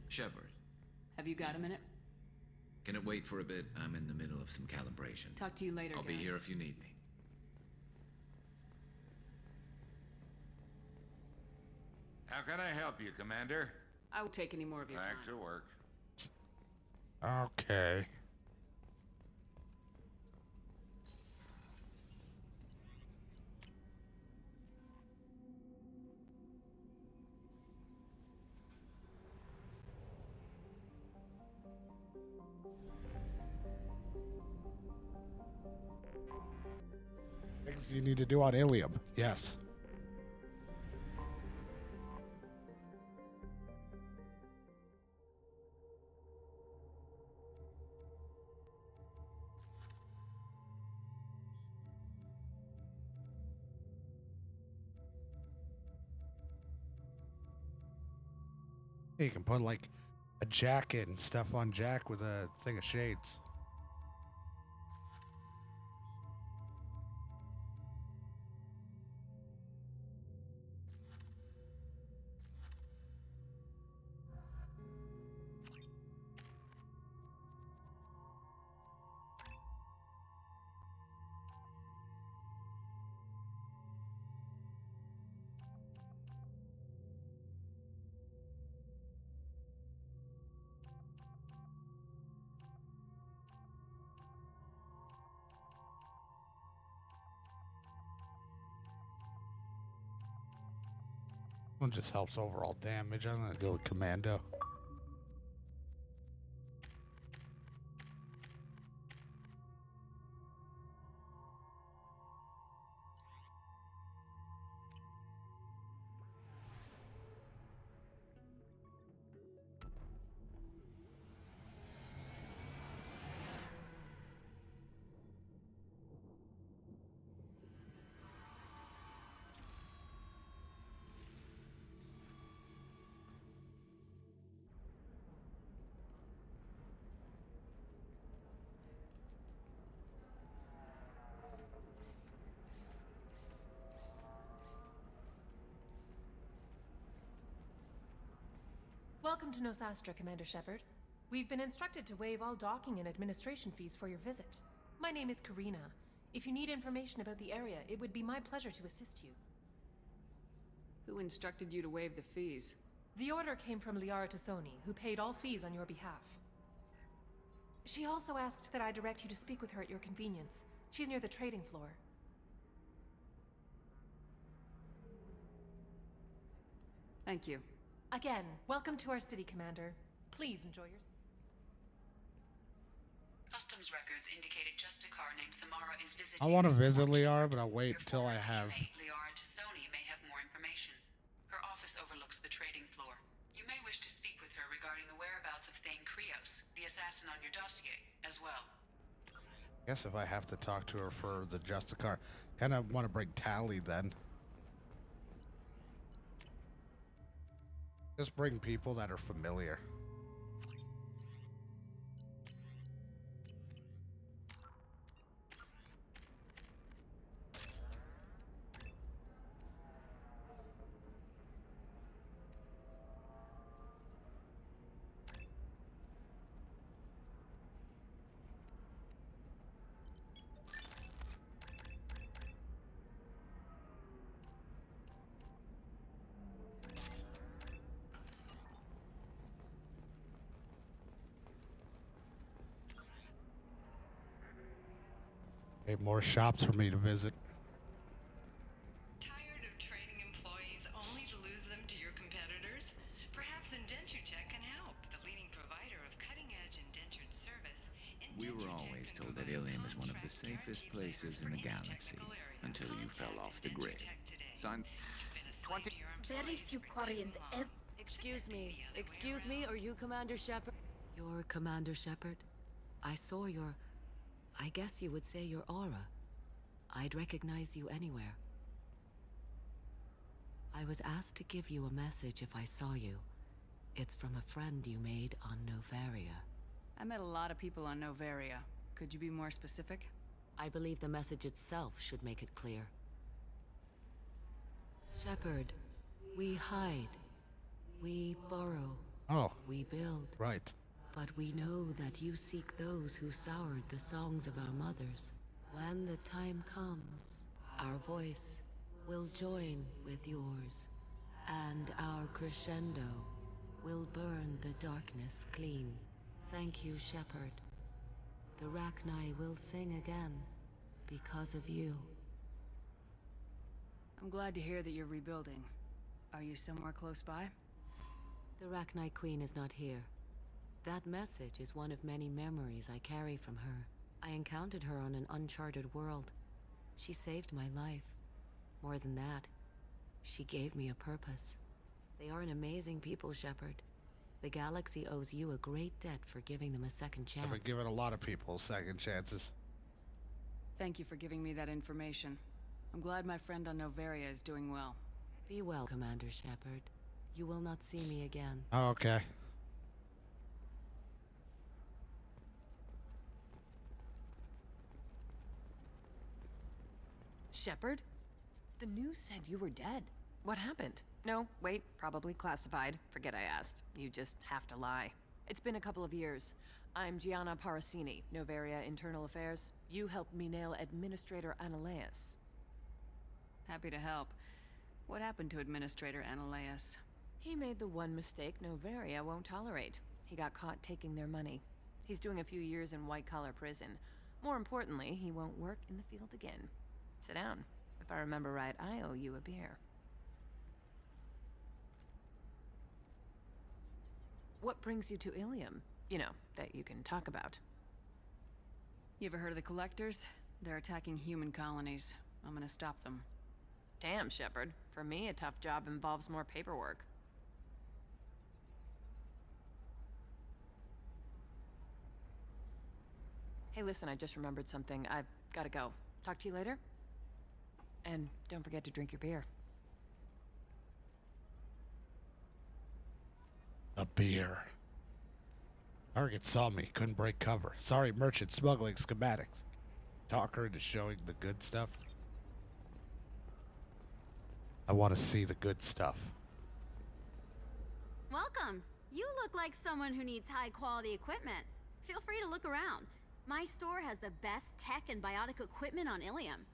Shepard. Have you got a minute? Can it wait for a bit? I'm in the middle of some calibrations. Talk to you later, I'll be guys. here if you need me. How can I help you, Commander? I won't take any more of your time. Back to work. Okay. Things you need to do on Ilium. Yes. You can put like a jacket and stuff on Jack with a thing of shades. One just helps overall damage. I'm gonna go with Commando. Welcome to Nosastra, Commander Shepard. We've been instructed to waive all docking and administration fees for your visit. My name is Karina. If you need information about the area, it would be my pleasure to assist you. Who instructed you to waive the fees? The order came from Liara Tassoni, who paid all fees on your behalf. She also asked that I direct you to speak with her at your convenience. She's near the trading floor. Thank you. Again, welcome to our city, Commander. Please enjoy your... Customs records indicated just a car named Samara is visiting. I want to visit Liara, but I'll wait until I have... Liara Tassoni may have more information. Her office overlooks the trading floor. You may wish to speak with her regarding the whereabouts of Thane Krios, the assassin on your dossier, as well. I guess if I have to talk to her for the Justicar, kind of want to bring Tally then. Just bring people that are familiar. Okay, more shops for me to visit. Tired of training employees only to lose them to your competitors? Perhaps IndentureTech can help, the leading provider of cutting-edge indentured service. We were always told that Ilium is one of the safest places in the galaxy, until you fell off the grid. Sign 20... Very few Quarians ever... Excuse me, are you Commander Shepard? You're Commander Shepard? I saw your... I guess you would say your aura. I'd recognize you anywhere. I was asked to give you a message if I saw you. It's from a friend you made on Novaria. I met a lot of people on Novaria. Could you be more specific? I believe the message itself should make it clear. Shepard, we hide. We borrow. Oh. We build. Right. But we know that you seek those who soured the songs of our mothers. When the time comes, our voice will join with yours, and our crescendo will burn the darkness clean. Thank you, Shepard. The Rachni will sing again because of you. I'm glad to hear that you're rebuilding. Are you somewhere close by? The Rachni Queen is not here. That message is one of many memories I carry from her. I encountered her on an uncharted world. She saved my life. More than that, she gave me a purpose. They are an amazing people, Shepard. The galaxy owes you a great debt for giving them a second chance. I've been giving a lot of people second chances. Thank you for giving me that information. I'm glad my friend on Novaria is doing well. Be well, Commander Shepard. You will not see me again. Oh, okay. Shepard? The news said you were dead. What happened? No, wait, probably classified. Forget I asked. You just have to lie. It's been a couple of years. I'm Gianna Parasini, Novaria Internal Affairs. You helped me nail Administrator Analeas. Happy to help. What happened to Administrator Analeas? He made the one mistake Novaria won't tolerate. He got caught taking their money. He's doing a few years in white-collar prison. More importantly, he won't work in the field again. Sit down. If I remember right, I owe you a beer. What brings you to Ilium? You know, that you can talk about. You ever heard of the Collectors? They're attacking human colonies. I'm gonna stop them. Damn, Shepard. For me, a tough job involves more paperwork. Hey, listen, I just remembered something. I've gotta go. Talk to you later? And don't forget to drink your beer. A beer. Target saw me, couldn't break cover. Sorry, merchant smuggling schematics. Talk her into showing the good stuff. I want to see the good stuff. Welcome. You look like someone who needs high-quality equipment. Feel free to look around. My store has the best tech and biotic equipment on Ilium.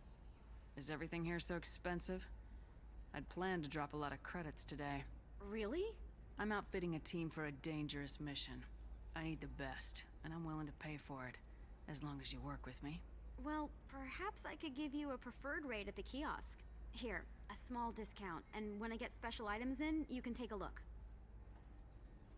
Is everything here so expensive? I'd planned to drop a lot of credits today. Really? I'm outfitting a team for a dangerous mission. I need the best, and I'm willing to pay for it, as long as you work with me. Well, perhaps I could give you a preferred rate at the kiosk. Here, a small discount, and when I get special items in, you can take a look.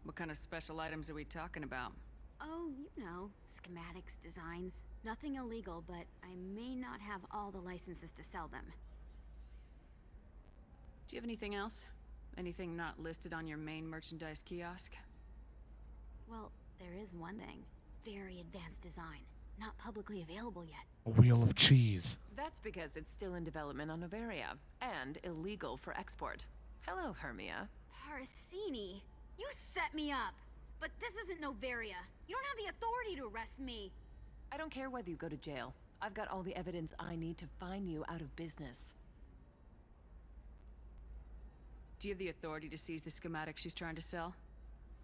What kind of special items are we talking about? Oh, you know, schematics, designs. Nothing illegal, but I may not have all the licenses to sell them. Do you have anything else? Anything not listed on your main merchandise kiosk? Well, there is one thing. Very advanced design. Not publicly available yet. A wheel of cheese. That's because it's still in development on Noveria, and illegal for export. Hello, Hermia. Parasini, you set me up! But this isn't Noveria. You don't have the authority to arrest me. I don't care whether you go to jail. I've got all the evidence I need to find you out of business. Do you have the authority to seize the schematics she's trying to sell?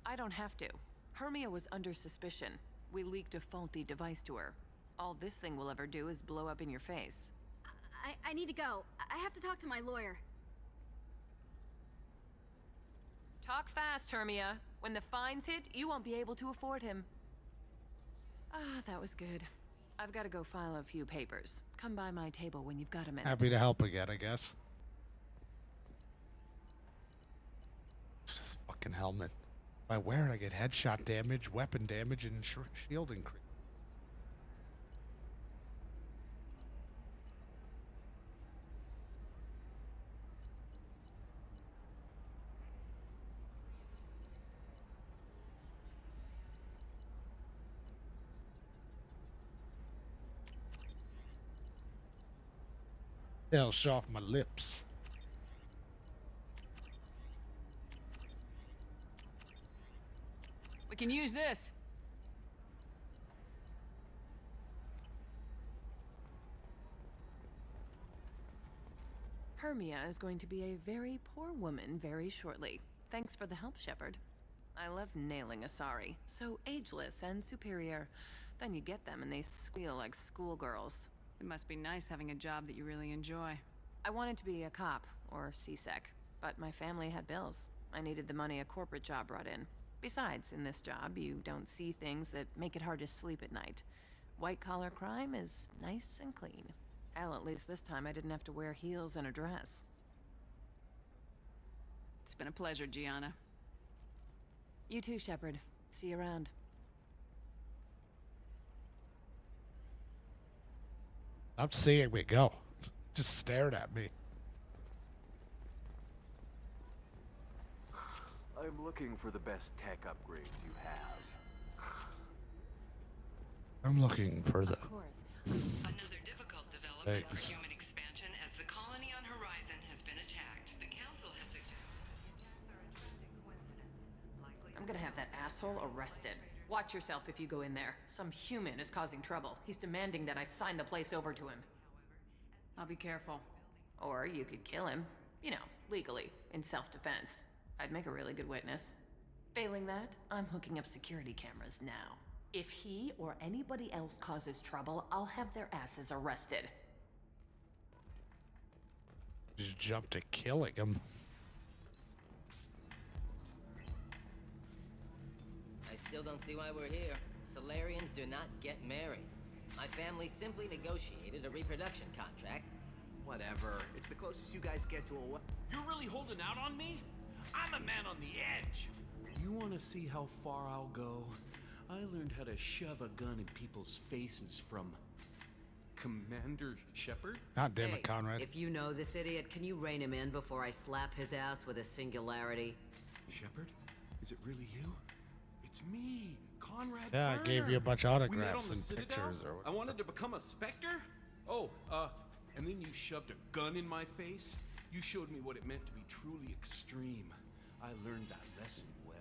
I don't have to. Hermia was under suspicion. We leaked a faulty device to her. All this thing will ever do is blow up in your face. I need to go. I have to talk to my lawyer. Talk fast, Hermia. When the fines hit, you won't be able to afford him. Ah, that was good. I've got to go file a few papers. Come by my table when you've got a minute. Happy to help again, I guess. This fucking helmet. If I wear it, I get headshot damage, weapon damage, and shield increase. That'll show off my lips. We can use this. Hermia is going to be a very poor woman very shortly. Thanks for the help, Shepard. I love nailing Asari. So ageless and superior. Then you get them and they squeal like schoolgirls. It must be nice having a job that you really enjoy. I wanted to be a cop, or CSEC, but my family had bills. I needed the money a corporate job brought in. Besides, in this job, you don't see things that make it hard to sleep at night. White-collar crime is nice and clean. Hell, at least this time I didn't have to wear heels and a dress. It's been a pleasure, Gianna. You too, Shepard. See you around. I'm seeing me go. Just stared at me. I'm looking for the best tech upgrades you have. I'm looking for the... Of course. Another difficult development for Thanks. human expansion as the colony on Horizon has been attacked. The Council has suggested... I'm gonna have that asshole arrested. Watch yourself if you go in there. Some human is causing trouble. He's demanding that I sign the place over to him. I'll be careful. Or you could kill him. You know, legally, in self-defense. I'd make a really good witness. Failing that, I'm hooking up security cameras now. If he or anybody else causes trouble, I'll have their asses arrested. Just jump to killing him. I still don't see why we're here. Solarians do not get married. My family simply negotiated a reproduction contract. Whatever. It's the closest you guys get to a You're really holding out on me? I'm a man on the edge. You You want to see how far I'll go? I learned how to shove a gun in people's faces from Commander Shepard. God damn it, Hey, Conrad. if you know this idiot, can you rein him in before I slap his ass with a singularity? Shepard? Is it really you? It's me, Conrad. Yeah, I gave you a bunch of We met on autographs the and Citadel? pictures or I wanted to become a Spectre? Oh, and then you shoved a gun in my face? You showed me what it meant to be truly extreme. I learned that lesson well.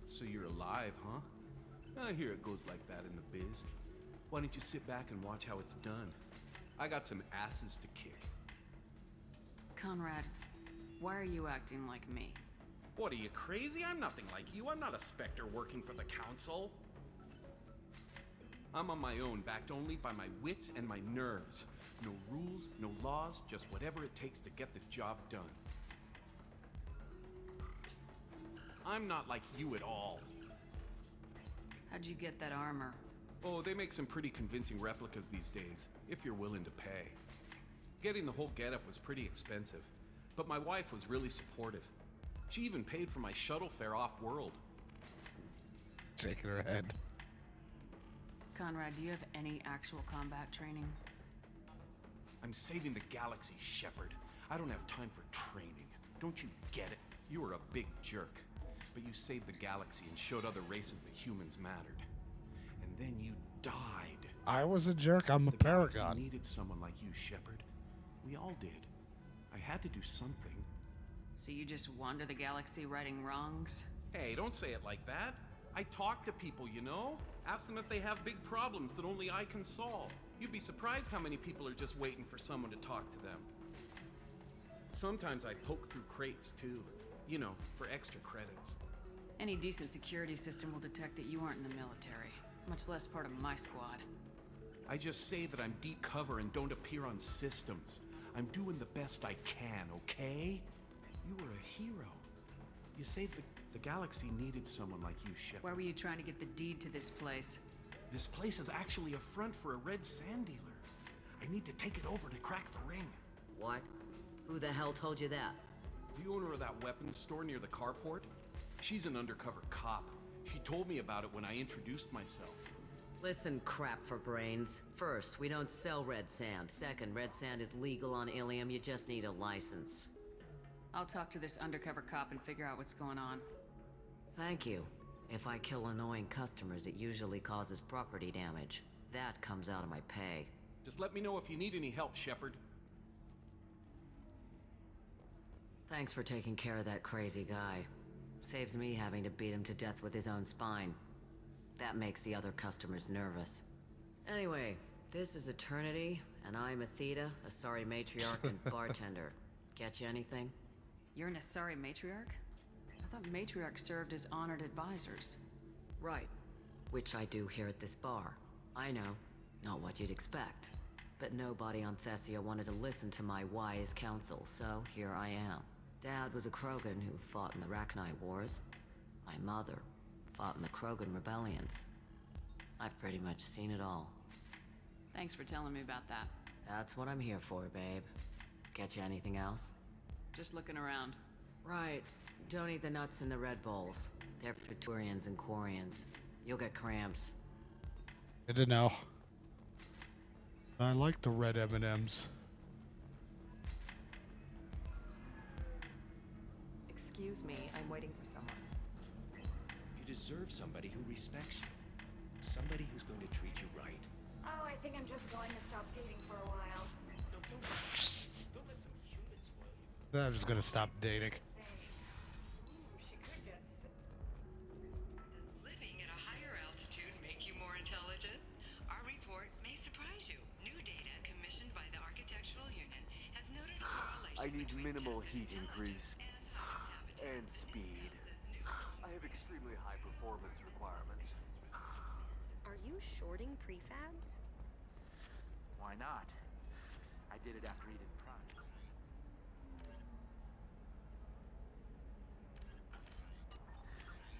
So you're alive, huh? I hear it goes like that in the biz. Why don't you sit back and watch how it's done? I got some asses to kick. Conrad, why are you acting like me? What, are you crazy? I'm nothing like you. I'm not a Spectre working for the Council. I'm on my own, backed only by my wits and my nerves. No rules, no laws, just whatever it takes to get the job done. I'm not like you at all. How'd you get that armor? Oh, they make some pretty convincing replicas these days, if you're willing to pay. Getting the whole getup was pretty expensive, but my wife was really supportive. She even paid for my shuttle fare off-world. Shaking her head. Conrad, do you have any actual combat training? I'm saving the galaxy, Shepard. I don't have time for training. Don't you get it? You were a big jerk. But you saved the galaxy and showed other races that humans mattered. And then you died. I was a jerk. I'm a The galaxy paragon. needed someone like you, Shepard. We all did. I had to do something. So you just wander the galaxy righting wrongs? Hey, don't say it like that. I talk to people, you know? Ask them if they have big problems that only I can solve. You'd be surprised how many people are just waiting for someone to talk to them. Sometimes I poke through crates, too. You know, for extra credits. Any decent security system will detect that you aren't in the military, much less part of my squad. I just say that I'm deep cover and don't appear on systems. I'm doing the best I can, okay? You were a hero. You saved the galaxy needed someone like you, Shepard. Why were you trying to get the deed to this place? This place is actually a front for a red sand dealer. I need to take it over to crack the ring. What? Who the hell told you that? The owner of that weapons store near the carport? She's an undercover cop. She told me about it when I introduced myself. Listen, crap for brains. First, we don't sell red sand. Second, red sand is legal on Ilium. You just need a license. I'll talk to this undercover cop and figure out what's going on. Thank you. If I kill annoying customers, it usually causes property damage. That comes out of my pay. Just let me know if you need any help, Shepard. Thanks for taking care of that crazy guy. Saves me having to beat him to death with his own spine. That makes the other customers nervous. Anyway, this is Eternity, and I'm Athena, a sorry matriarch and bartender. Get you anything? You're an Asari matriarch? I thought matriarchs served as honored advisors. Right. Which I do here at this bar. I know. Not what you'd expect. But nobody on Thessia wanted to listen to my wise counsel, so here I am. Dad was a Krogan who fought in the Rachni Wars. My mother fought in the Krogan rebellions. I've pretty much seen it all. Thanks for telling me about that. That's what I'm here for, babe. Get you anything else? Just looking around. Right. Don't eat the nuts in the Red Bowls. They're for Turians and Quarians. You'll get cramps. Good to know. I like the red M&Ms. Excuse me, I'm waiting for someone. You deserve somebody who respects you. Somebody who's going to treat you right. Oh, I think I'm just going to stop dating for a while. No, don't let some humans spoil you. I'm just gonna stop dating. Living at a higher altitude make you more intelligent? Our report may surprise you. New data commissioned by the Architectural Union has noted a correlation I need between minimal tested heat increase. intelligence And speed. I have extremely high performance requirements. Are you shorting prefabs? Why not? I did it after Eden Prime.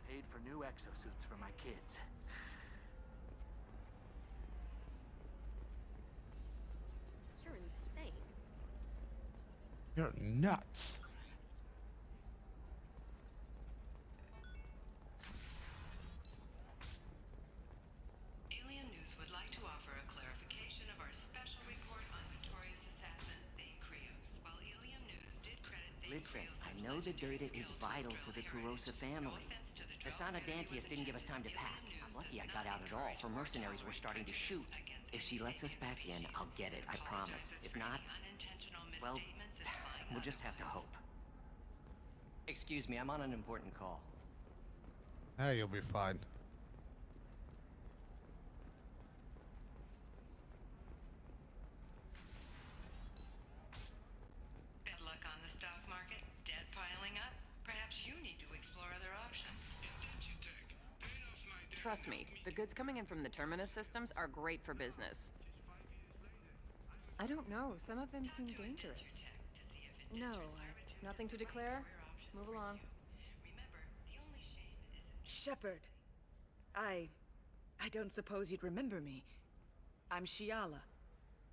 Paid for new exosuits for my kids. You're insane. You're nuts. Listen, I know the data is vital to the Kurosa family. The Sana Dantius didn't give us time to pack. I'm lucky I got out at all, for mercenaries were starting to shoot. If she lets us back in, I'll get it, I promise. If not, well, we'll just have to hope. Excuse me, I'm on an important call. Hey, you'll be fine. Bad luck on the stock market, debt piling up. Perhaps you need to explore other options. Trust me, the goods coming in from the Terminus systems are great for business. I don't know. Some of them seem dangerous. No, nothing to declare. Move along. Shepard. I don't suppose you'd remember me. I'm Shiala.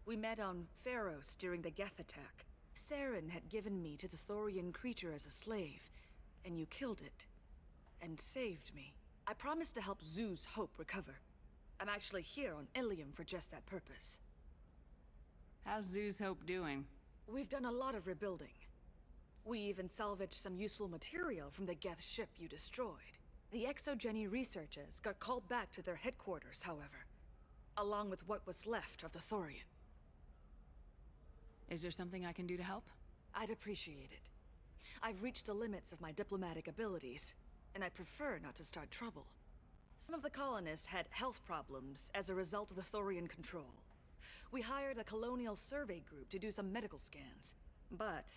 We met on Pharos during the Geth attack. Saren had given me to the Thorian creature as a slave, and you killed it. And saved me. I promised to help Zeus Hope recover. I'm actually here on Ilium for just that purpose. How's Zeus Hope doing? We've done a lot of rebuilding. We even salvaged some useful material from the Geth ship you destroyed. The Exogeny researchers got called back to their headquarters, however, along with what was left of the Thorian. Is there something I can do to help? I'd appreciate it. I've reached the limits of my diplomatic abilities, and I prefer not to start trouble. Some of the colonists had health problems as a result of the Thorian control. We hired a colonial survey group to do some medical scans. But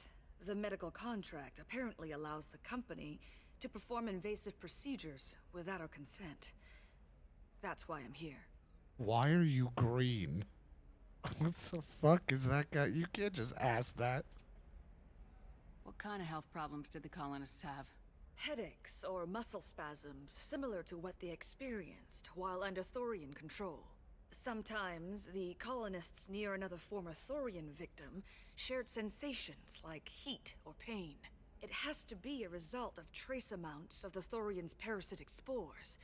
the medical contract apparently allows the company to perform invasive procedures without our consent. That's why I'm here. Why are you green? What the fuck is that guy? You can't just ask that. What kind of health problems did the colonists have? Headaches or muscle spasms similar to what they experienced while under Thorian control. Sometimes the colonists near another former Thorian victim shared sensations like heat or pain. It has to be a result of trace amounts of the Thorian's parasitic spores.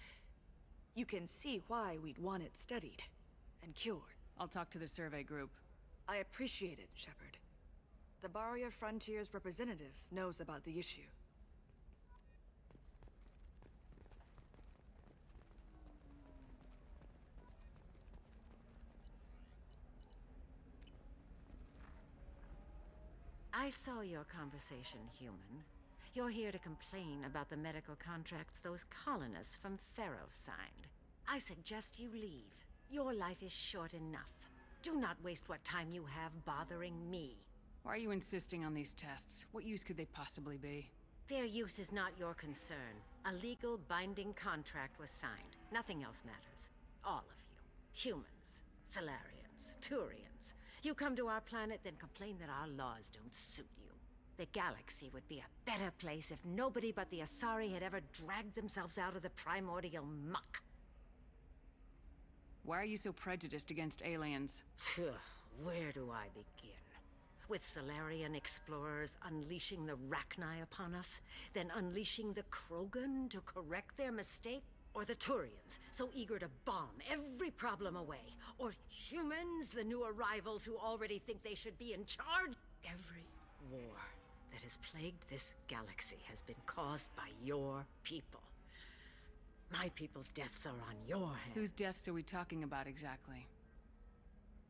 You can see why we'd want it studied and cured. I'll talk to the survey group. I appreciate it, Shepard. The Barrier Frontier's representative knows about the issue. I saw your conversation, human. You're here to complain about the medical contracts those colonists from Pharos signed. I suggest you leave. Your life is short enough. Do not waste what time you have bothering me. Why are you insisting on these tests? What use could they possibly be? Their use is not your concern. A legal binding contract was signed. Nothing else matters. All of you. Humans, Solarians, Turians. You come to our planet, then complain that our laws don't suit you. The galaxy would be a better place if nobody but the Asari had ever dragged themselves out of the primordial muck. Why are you so prejudiced against aliens? Where do I begin? With Solarian explorers unleashing the Rachni upon us, then unleashing the Krogan to correct their mistake? Or the Turians, so eager to bomb every problem away? Or humans, the new arrivals who already think they should be in charge? Every war that has plagued this galaxy has been caused by your people. My people's deaths are on your hands. Whose deaths are we talking about exactly?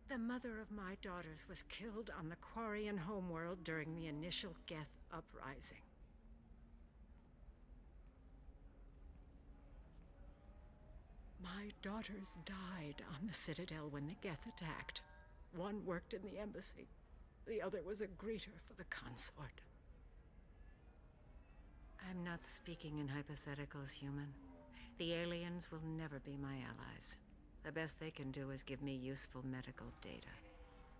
The mother of my daughters was killed on the Quarian homeworld during the initial Geth uprising. My daughters died on the Citadel when the Geth attacked. One worked in the embassy. The other was a greeter for the consort. I'm not speaking in hypotheticals, human. The aliens will never be my allies. The best they can do is give me useful medical data.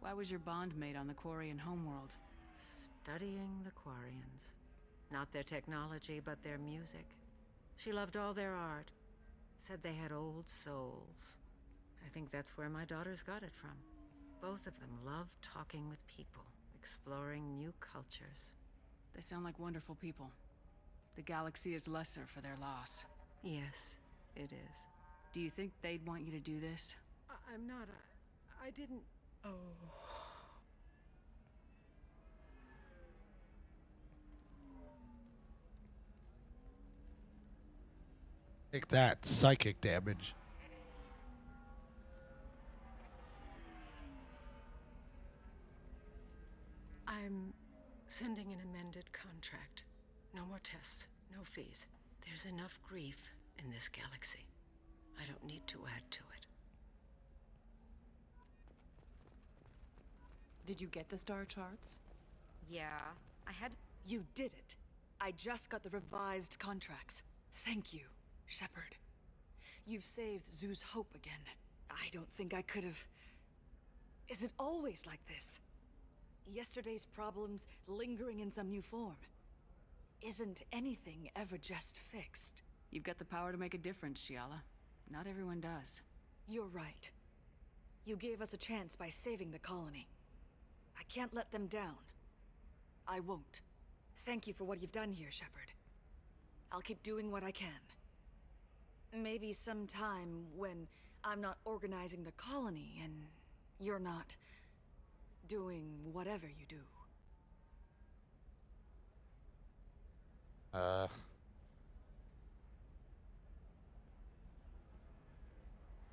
Why was your bond made on the Quarian homeworld? Studying the Quarians. Not their technology, but their music. She loved all their art. Said they had old souls. I think that's where my daughters got it from. Both of them love talking with people, exploring new cultures. They sound like wonderful people. The galaxy is lesser for their loss. Yes, it is. Do you think they'd want you to do this? I'm not. I didn't. Oh. Take that, psychic damage. I'm sending an amended contract. No more tests, no fees. There's enough grief in this galaxy. I don't need to add to it. Did you get the star charts? Yeah, I had... You did it. I just got the revised contracts. Thank you, Shepard. You've saved Zoo's hope again. I don't think I could have... Is it always like this? Yesterday's problems lingering in some new form. Isn't anything ever just fixed? You've got the power to make a difference, Shiala. Not everyone does. You're right. You gave us a chance by saving the colony. I can't let them down. I won't. Thank you for what you've done here, Shepard. I'll keep doing what I can. Maybe sometime when I'm not organizing the colony and you're not doing whatever you do.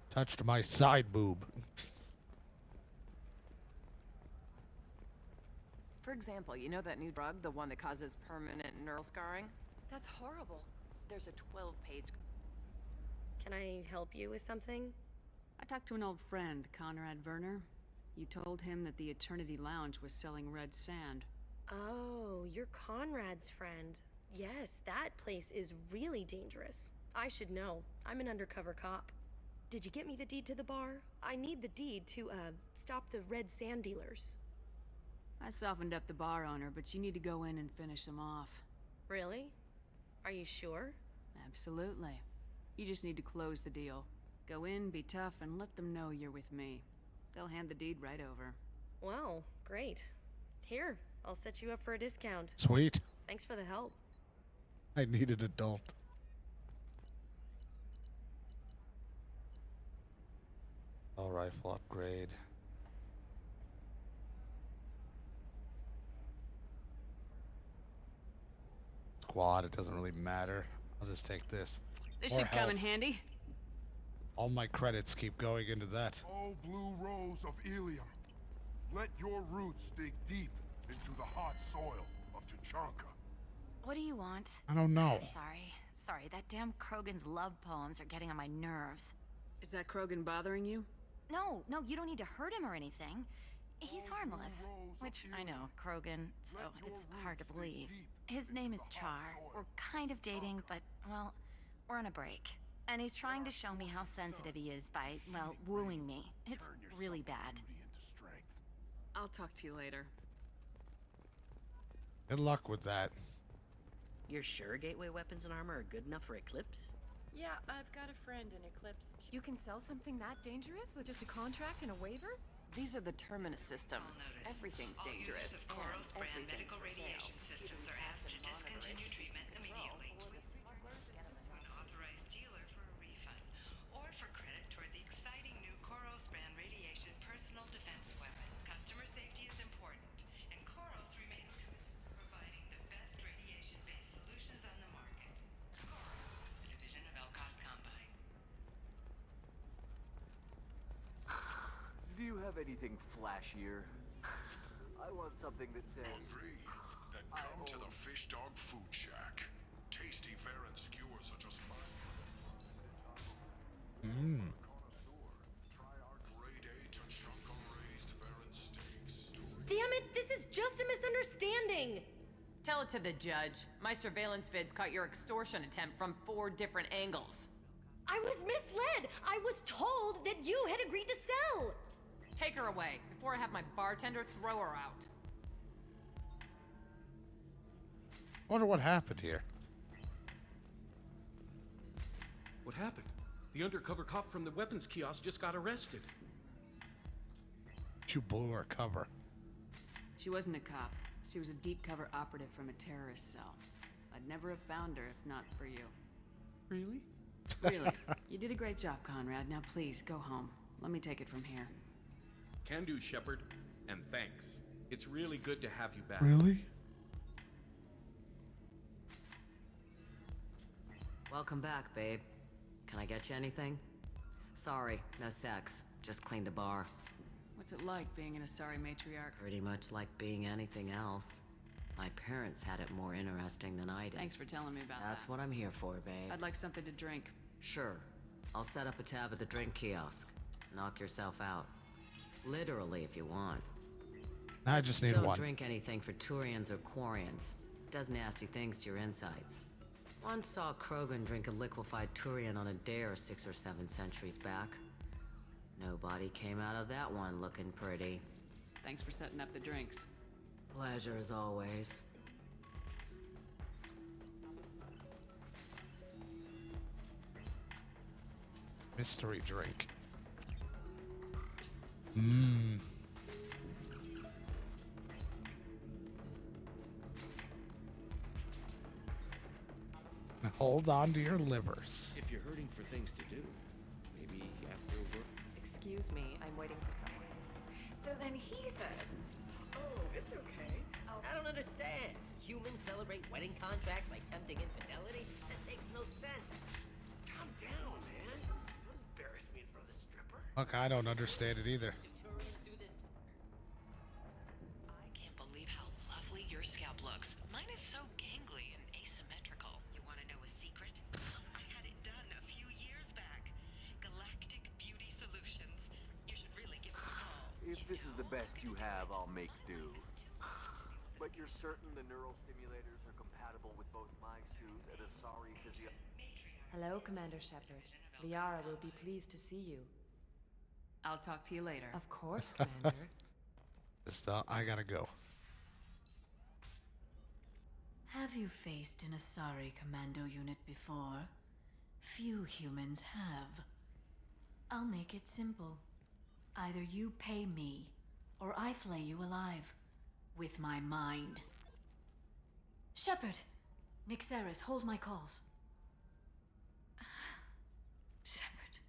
Touched my side boob. For example, you know that new drug, the one that causes permanent neural scarring? That's horrible. There's a 12-page... Can I help you with something? I talked to an old friend, Conrad Werner. You told him that the Eternity Lounge was selling red sand. Oh, you're Conrad's friend. Yes, that place is really dangerous. I should know. I'm an undercover cop. Did you get me the deed to the bar? I need the deed to, stop the red sand dealers. I softened up the bar owner, but you need to go in and finish them off. Really? Are you sure? Absolutely. You just need to close the deal. Go in, be tough, and let them know you're with me. They'll hand the deed right over. Wow, great. Here, I'll set you up for a discount. Sweet. Thanks for the help. I need an adult. All rifle upgrade. Squad, it doesn't really matter. I'll just take this. This More should come in health. handy. All my credits keep going into that. Oh, blue rose of Ilium, let your roots dig deep into the hot soil of Tuchanka. What do you want? I don't know. Sorry, that damn Krogan's love poems are getting on my nerves. Is that Krogan bothering you? No, you don't need to hurt him or anything. He's harmless. Which, I know, Krogan, so it's hard to believe. His name is Char. We're kind of dating, but, well, we're on a break. And he's trying to show me how sensitive he is by, well, wooing me. It's really bad. I'll talk to you later. Good luck with that. You're sure gateway weapons and armor are good enough for Eclipse? Yeah, I've got a friend in Eclipse. You can sell something that dangerous with just a contract and a waiver? These are the Terminus systems. Everything's dangerous. Users of Koros brand medical radiation systems are asked to discontinue treatment immediately. An authorized dealer for a refund, or for credit toward the exciting new Koros brand radiation personal defense weapon. Customer safety is important, and Koros remains committed to providing the best radiation-based solutions on the market. Koros, a division of Elkos Combine. Do you have anything flashier? I want something that says... Then come to the Fish Dog Food Shack. Tasty fare and skewers are just fine. Mmm. Try our grade A Tuchanka raised fare and steaks. Damn it, this is just a misunderstanding! Tell it to the judge. My surveillance vids caught your extortion attempt from 4 different angles. I was misled! I was told that you had agreed to sell! Take her away, before I have my bartender throw her out. Wonder what happened here. What happened? The undercover cop from the weapons kiosk just got arrested. You blew her cover. She wasn't a cop. She was a deep cover operative from a terrorist cell. I'd never have found her if not for you. Really? Really. You did a great job, Conrad. Now please, go home. Let me take it from here. Can do, Shepard. And thanks. It's really good to have you back. Really? Welcome back, babe. Can I get you anything? Sorry, no sex. Just clean the bar. What's it like being an Asari matriarch? Pretty much like being anything else. My parents had it more interesting than I did. Thanks for telling me about That's what I'm here for, babe. I'd like something to drink. Sure. I'll set up a tab at the drink kiosk. Knock yourself out. Literally, if you want. I just need Don't one. drink anything for Turians or Quarians. Does nasty things to your insides. Once saw Krogan drink a liquefied Turian on a dare 6 or 7 centuries back. Nobody came out of that one looking pretty. Thanks for setting up the drinks. Pleasure as always. Mystery drink. Mmm. Hold on to your livers. If you're hurting for things to do, maybe after work. Excuse me, I'm waiting for someone. So then he says, "Oh, it's okay. I don't understand. Humans celebrate wedding contracts by tempting infidelity? That makes no sense. Calm down, man. Don't embarrass me in front of the stripper. Look, I don't understand it either. I can't believe how lovely your scalp looks. Mine is so gangly and asymmetrical. You want to know a secret? I had it done a few years back. Galactic Beauty Solutions. You should really give it a call. If this is the best you have, I'll make do. But you're certain the neural stimulators are compatible with both my suit and Asari physio... Hello, Commander Shepard. Liara will be pleased to see you. I'll talk to you later. Of course, Commander. I gotta go. Have you faced an Asari commando unit before? Few humans have. I'll make it simple. Either you pay me, or I flay you alive. With my mind. Shepard! Nixeris, hold my calls. Shepard.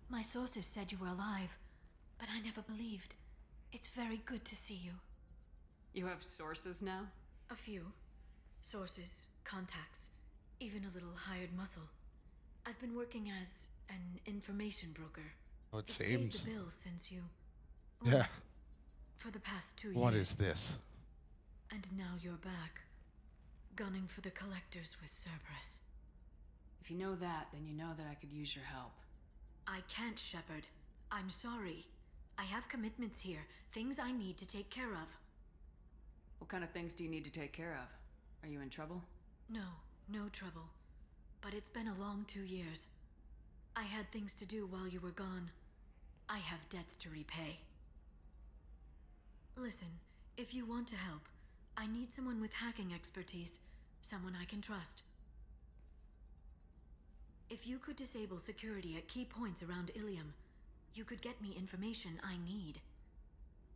My sources said you were alive, but I never believed. It's very good to see you. You have sources now? A few. Sources, contacts, even a little hired muscle. I've been working as an information broker. Oh, it It's seems. paid the bills since you... Yeah. For the past 2 years. What is this? And now you're back. Gunning for the Collectors with Cerberus. If you know that, then you know that I could use your help. I can't, Shepard. I'm sorry. I have commitments here. Things I need to take care of. What kind of things do you need to take care of? Are you in trouble? No, no trouble. But it's been a long 2 years. I had things to do while you were gone. I have debts to repay. Listen, if you want to help, I need someone with hacking expertise. Someone I can trust. If you could disable security at key points around Ilium, you could get me information I need.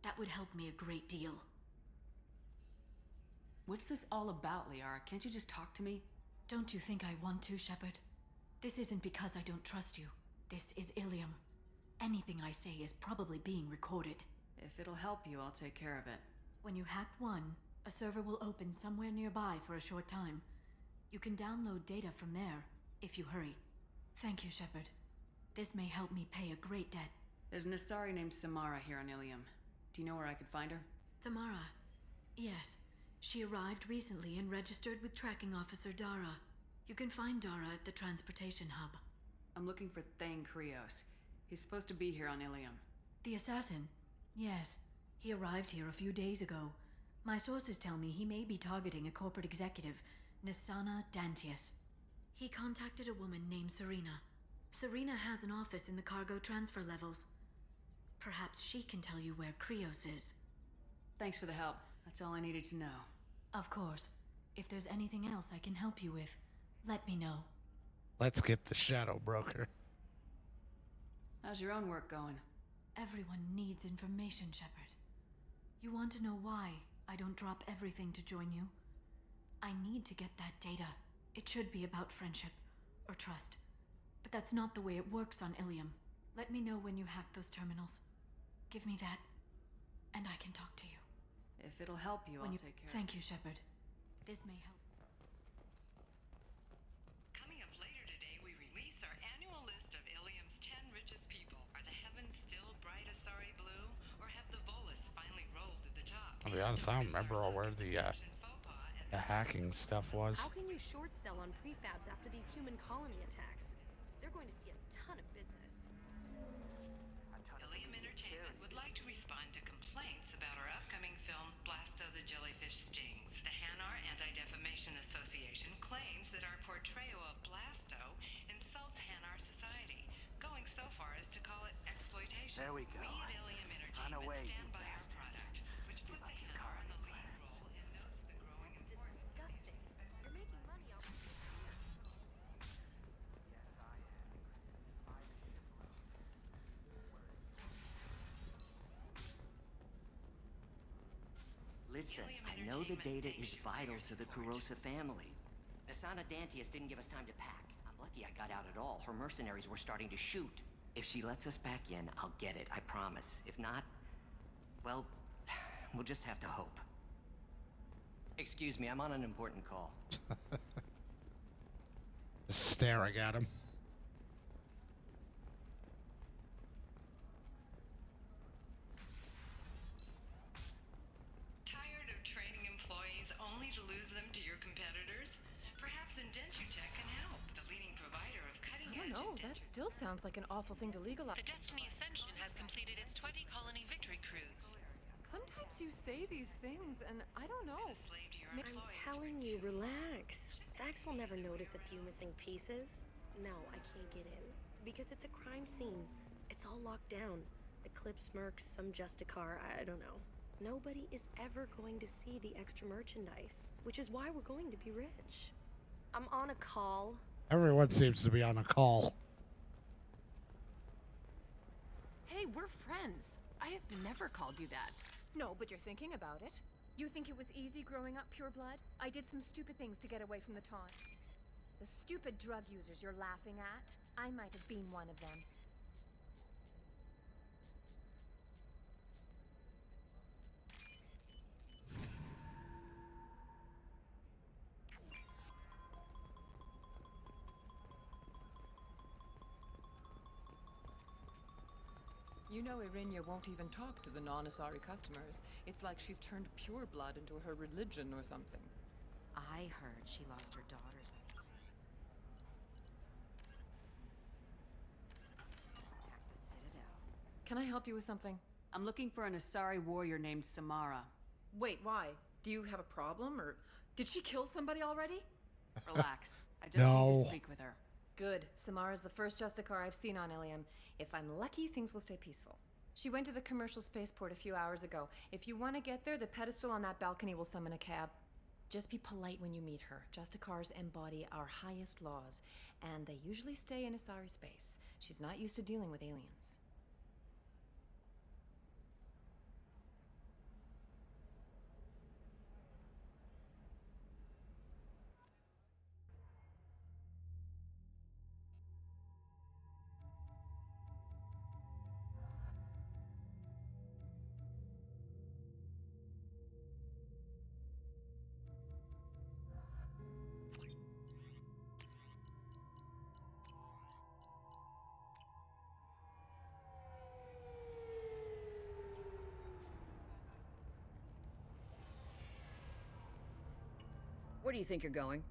That would help me a great deal. What's this all about, Liara? Can't you just talk to me? Don't you think I want to, Shepard? This isn't because I don't trust you. This is Ilium. Anything I say is probably being recorded. If it'll help you, I'll take care of it. When you hack one, a server will open somewhere nearby for a short time. You can download data from there, if you hurry. Thank you, Shepard. This may help me pay a great debt. There's an Asari named Samara here on Ilium. Do you know where I could find her? Samara. Yes. She arrived recently and registered with Tracking Officer Dara. You can find Dara at the transportation hub. I'm looking for Thane Krios. He's supposed to be here on Ilium. The assassin? Yes. He arrived here a few days ago. My sources tell me he may be targeting a corporate executive, Nisana Dantius. He contacted a woman named Serena. Serena has an office in the cargo transfer levels. Perhaps she can tell you where Krios is. Thanks for the help. That's all I needed to know. Of course. If there's anything else I can help you with, let me know. Let's get the Shadow Broker. How's your own work going? Everyone needs information, Shepard. You want to know why I don't drop everything to join you? I need to get that data. It should be about friendship, or trust. But that's not the way it works on Ilium. Let me know when you hack those terminals. Give me that. and I can talk to you. If it'll help you, I'll take care of it. Thank you, Shepard. This may help. Coming up later today, we release our annual list of Ilium's 10 richest people. Are the heavens still bright Asari blue, or have the Volus finally rolled to the top? I'll be honest, I don't remember where the hacking stuff was. How can you short sell on prefabs after these human colony attacks? They're going to see a ton of business. Ilium Entertainment would like to respond to complaints about our upcoming film, Blasto the Jellyfish Stings. The Hanar Anti-Defamation Association claims that our portrayal of Blasto insults Hanar society, going so far as to call it exploitation. There we go. We at Ilium Entertainment stand by our product, which puts the Hanar in the lead role and notes the growing importance. Disgusting. You're making money off. Listen, I know the data is vital to the Kurosa family. Asana Dantius didn't give us time to pack. I'm lucky I got out at all. Her mercenaries were starting to shoot. If she lets us back in, I'll get it, I promise. If not, well, we'll just have to hope. Excuse me, I'm on an important call. Just staring at him. Tired of training employees only to lose them to your competitors? Perhaps Indentutech can help, the leading provider of cutting-edge. I don't know, that still sounds like an awful thing to legalize. The Destiny Ascension has completed its 20-colony victory cruise. Sometimes you say these things, and I don't know. I'm telling you, relax. Thax will never notice a few missing pieces. No, I can't get in. Because it's a crime scene. It's all locked down. Eclipse mercs, some Justicar, I don't know. Nobody is ever going to see the extra merchandise, which is why we're going to be rich. I'm on a call. Everyone seems to be on a call. Hey, we're friends. I have never called you that. No, but you're thinking about it. You think it was easy growing up pure blood? I did some stupid things to get away from the taunts. The stupid drug users you're laughing at, I might have been one of them. You know Irinia won't even talk to the non-Asari customers. It's like she's turned pure blood into her religion or something. I heard she lost her daughters. Attack the Citadel. Can I help you with something? I'm looking for an Asari warrior named Samara. Wait, why? Do you have a problem, or did she kill somebody already? Relax. I just need to speak with her. Good. Samara's the first Justicar I've seen on Ilium. If I'm lucky, things will stay peaceful. She went to the commercial spaceport a few hours ago. If you want to get there, the pedestal on that balcony will summon a cab. Just be polite when you meet her. Justicars embody our highest laws, and they usually stay in Asari space. She's not used to dealing with aliens. Where do you think you're going?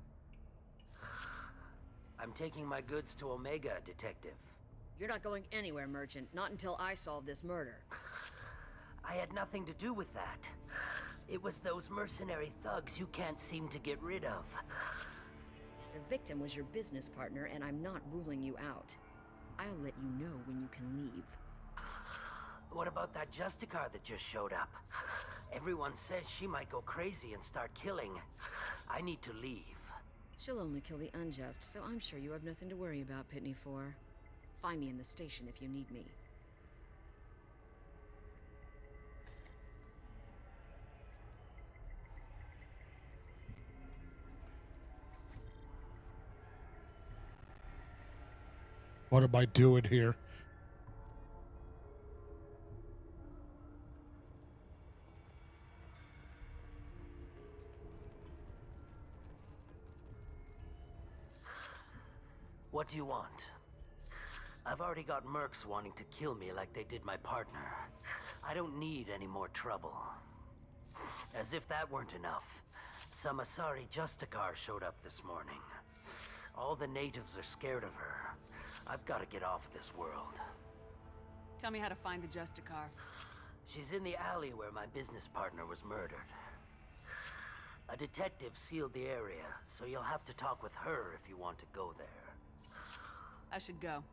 I'm taking my goods to Omega, Detective. You're not going anywhere, Merchant. Not until I solve this murder. I had nothing to do with that. It was those mercenary thugs you can't seem to get rid of. The victim was your business partner, and I'm not ruling you out. I'll let you know when you can leave. What about that Justicar that just showed up? Everyone says she might go crazy and start killing. I need to leave. She'll only kill the unjust, so I'm sure you have nothing to worry about, Pitney 4. Find me in the station if you need me. What am I doing here? What do you want? I've already got mercs wanting to kill me like they did my partner. I don't need any more trouble. As if that weren't enough, some Asari Justicar showed up this morning. All the natives are scared of her. I've got to get off of this world. Tell me how to find the Justicar. She's in the alley where my business partner was murdered. A detective sealed the area, so you'll have to talk with her if you want to go there. I should go.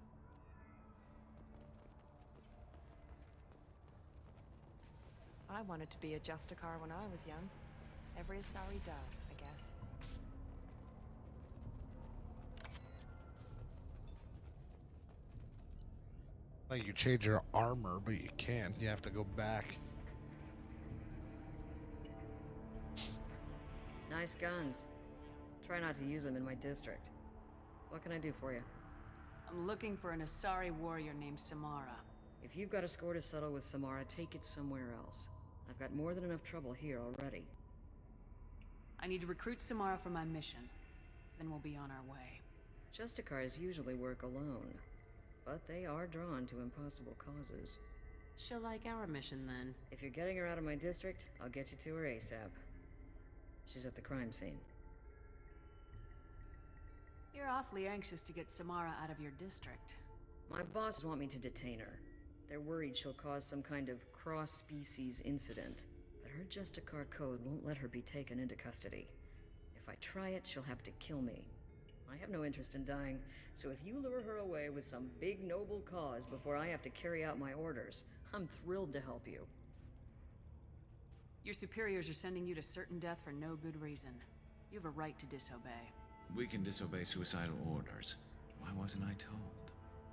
I wanted to be a Justicar when I was young. Every Asari does, I guess. Like you change your armor, but you can't. You have to go back. Nice guns. Try not to use them in my district. What can I do for you? I'm looking for an Asari warrior named Samara. If you've got a score to settle with Samara, take it somewhere else. I've got more than enough trouble here already. I need to recruit Samara for my mission. Then we'll be on our way. Justicars usually work alone, but they are drawn to impossible causes. She'll like our mission then. If you're getting her out of my district, I'll get you to her ASAP. She's at the crime scene. You're awfully anxious to get Samara out of your district. My bosses want me to detain her. They're worried she'll cause some kind of cross-species incident, but her Justicar code won't let her be taken into custody. If I try it, she'll have to kill me. I have no interest in dying, so if you lure her away with some big noble cause before I have to carry out my orders, I'm thrilled to help you. Your superiors are sending you to certain death for no good reason. You have a right to disobey. We can disobey suicidal orders. Why wasn't I told?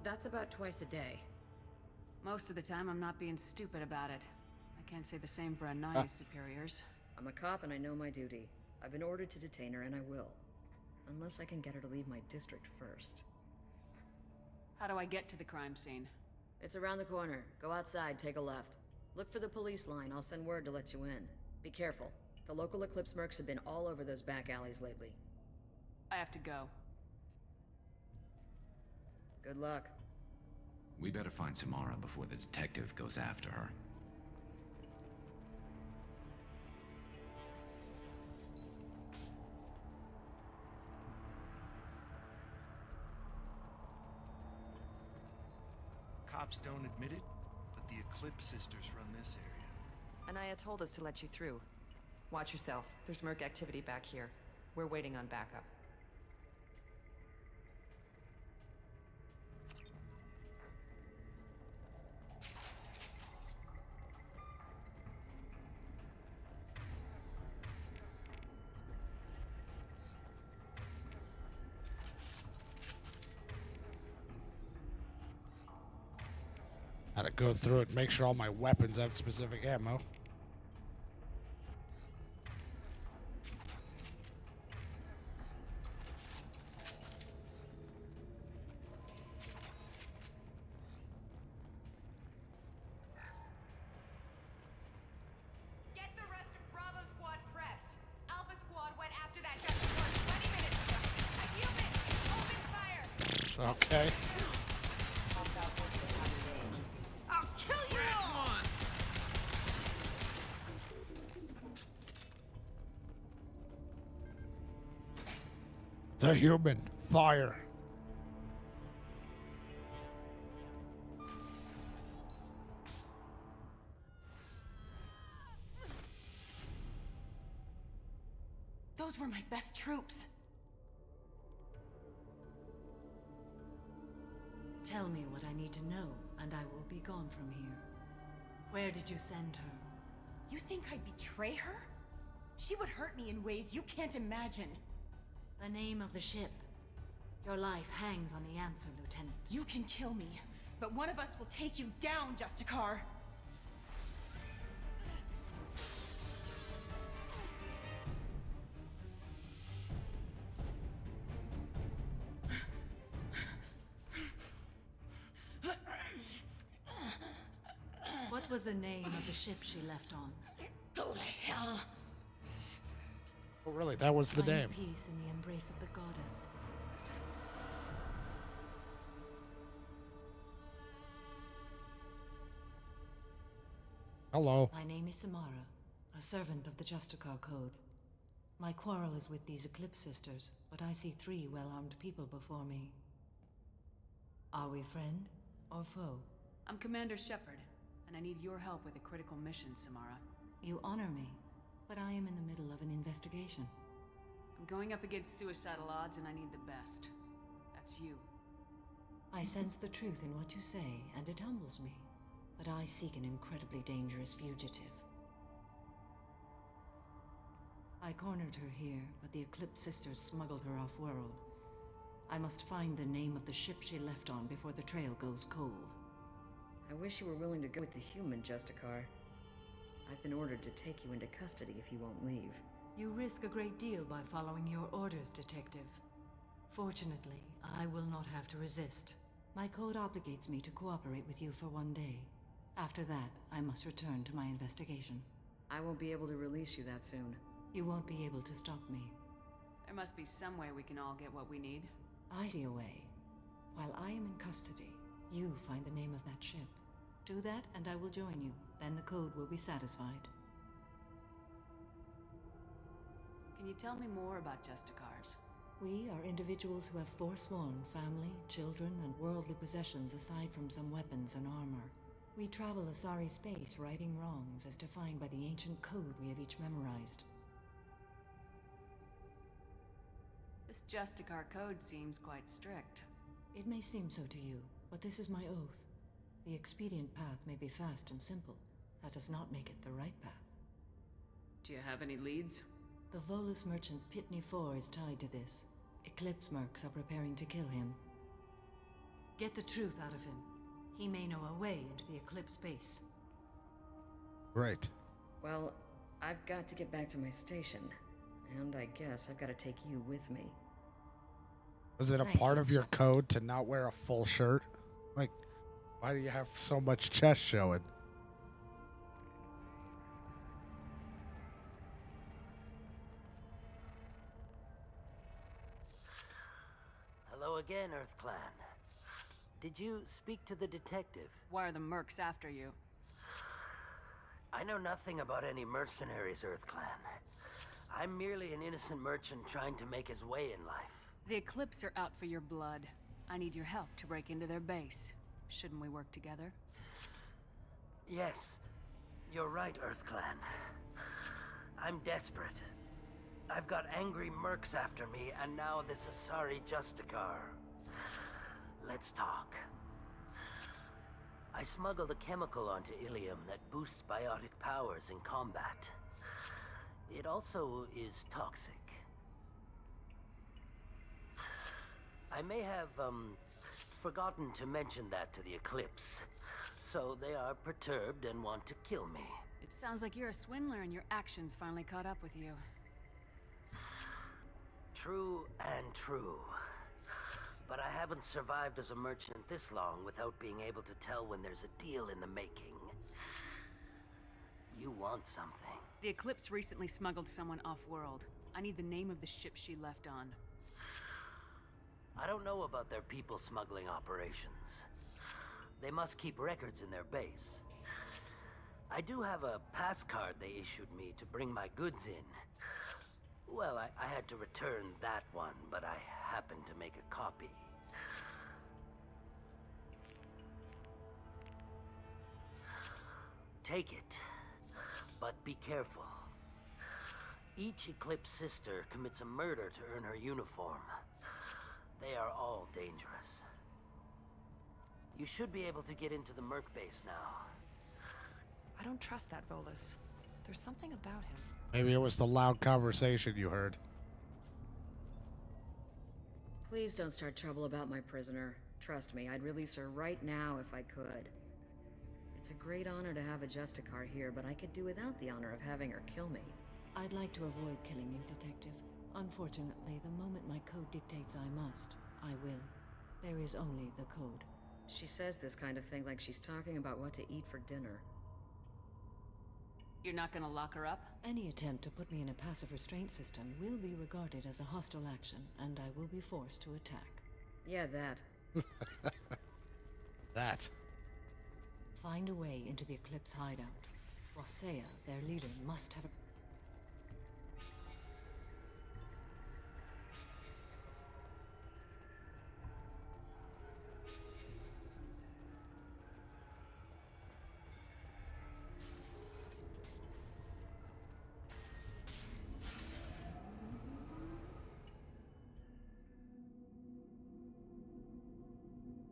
That's about twice a day. Most of the time, I'm not being stupid about it. I can't say the same for Anaya's superiors. I'm a cop and I know my duty. I've been ordered to detain her and I will. Unless I can get her to leave my district first. How do I get to the crime scene? It's around the corner. Go outside, take a left. Look for the police line. I'll send word to let you in. Be careful. The local Eclipse mercs have been all over those back alleys lately. I have to go. Good luck. We better find Samara before the detective goes after her. Cops don't admit it, but the Eclipse sisters run this area. Anaya told us to let you through. Watch yourself. There's merc activity back here. We're waiting on backup. Had to go through it, make sure all my weapons have specific ammo. Get the rest of Bravo Squad prepped. Alpha Squad went after that Justicar 20 minutes ago. A few minutes. Open fire. Okay. I'll kill you all. The human. Fire. Those were my best troops. Tell me what I need to know, and I will be gone from here. Where did you send her? You think I'd betray her? She would hurt me in ways you can't imagine. The name of the ship. Your life hangs on the answer, Lieutenant. You can kill me, but one of us will take you down, Justicar. What was the name of the ship she left on? Go to hell. Oh, really? That was the Find name. peace in the embrace of the goddess. Hello. My name is Samara, a servant of the Justicar Code. My quarrel is with these Eclipse Sisters, but I see 3 well-armed people before me. Are we friend or foe? I'm Commander Shepard, and I need your help with a critical mission, Samara. You honor me, but I am in the middle of an investigation. I'm going up against suicidal odds, and I need the best. That's you. I sense the truth in what you say, and it humbles me. But I seek an incredibly dangerous fugitive. I cornered her here, but the Eclipse Sisters smuggled her off-world. I must find the name of the ship she left on before the trail goes cold. I wish you were willing to go with the human, Justicar. I've been ordered to take you into custody if you won't leave. You risk a great deal by following your orders, Detective. Fortunately, I will not have to resist. My code obligates me to cooperate with you for 1 day. After that, I must return to my investigation. I won't be able to release you that soon. You won't be able to stop me. There must be some way we can all get what we need. I see a way. While I am in custody, you find the name of that ship. Do that, and I will join you. Then the code will be satisfied. Can you tell me more about Justicars? We are individuals who have forsworn family, children, and worldly possessions aside from some weapons and armor. We travel Asari space righting wrongs as defined by the ancient code we have each memorized. This Justicar code seems quite strict. It may seem so to you, but this is my oath. The expedient path may be fast and simple. That does not make it the right path. Do you have any leads? The Volus merchant Pitney 4 is tied to this. Eclipse mercs are preparing to kill him. Get the truth out of him. He may know a way into the Eclipse base. Right. Well, I've got to get back to my station. And I guess I've got to take you with me. Was it a part of your code to not wear a full shirt? Like, why do you have so much chest showing? Hello again, Earth Clan. Did you speak to the detective? Why are the mercs after you? I know nothing about any mercenaries, Earth Clan. I'm merely an innocent merchant trying to make his way in life. The Eclipse are out for your blood. I need your help to break into their base. Shouldn't we work together? Yes, you're right, Earth Clan. I'm desperate. I've got angry mercs after me, and now this Asari Justicar. Let's talk. I smuggled a chemical onto Ilium that boosts biotic powers in combat. It also is toxic. I may have, forgotten to mention that to the Eclipse. So they are perturbed and want to kill me. It sounds like you're a swindler and your actions finally caught up with you. True and true. But I haven't survived as a merchant this long without being able to tell when there's a deal in the making. You want something. The Eclipse recently smuggled someone off-world. I need the name of the ship she left on. I don't know about their people smuggling operations. They must keep records in their base. I do have a pass card they issued me to bring my goods in. Well, I had to return that one, but I happened to make a copy. Take it, but be careful. Each Eclipse sister commits a murder to earn her uniform. They are all dangerous. You should be able to get into the Merc base now. I don't trust that Volus. There's something about him. Maybe it was the loud conversation you heard. Please don't start trouble about my prisoner. Trust me, I'd release her right now if I could. It's a great honor to have a Justicar here, but I could do without the honor of having her kill me. I'd like to avoid killing you, Detective. Unfortunately, the moment my code dictates I must, I will. There is only the code. She says this kind of thing like she's talking about what to eat for dinner. You're not gonna lock her up? Any attempt to put me in a passive restraint system will be regarded as a hostile action, and I will be forced to attack. Yeah, that. That. Find a way into the Eclipse hideout. Rosea, their leader, must have...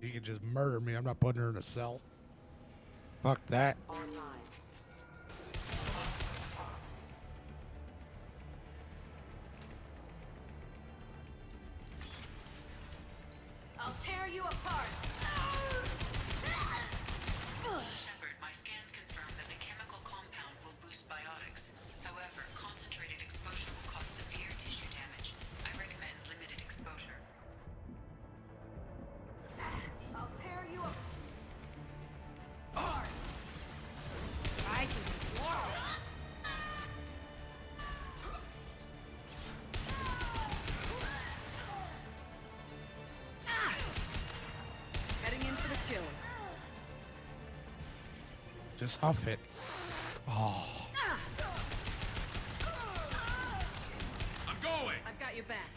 You can just murder me. I'm not putting her in a cell. Fuck that. I'll tear you apart! Shepard, my scans confirm that the chemical compound will boost biotics. However, concentrated exposure will cause severe tissue damage. I recommend limited exposure. I'll tear you apart. I can Heading in for the kill. Just huff it. Oh. I'm going! I've got your back.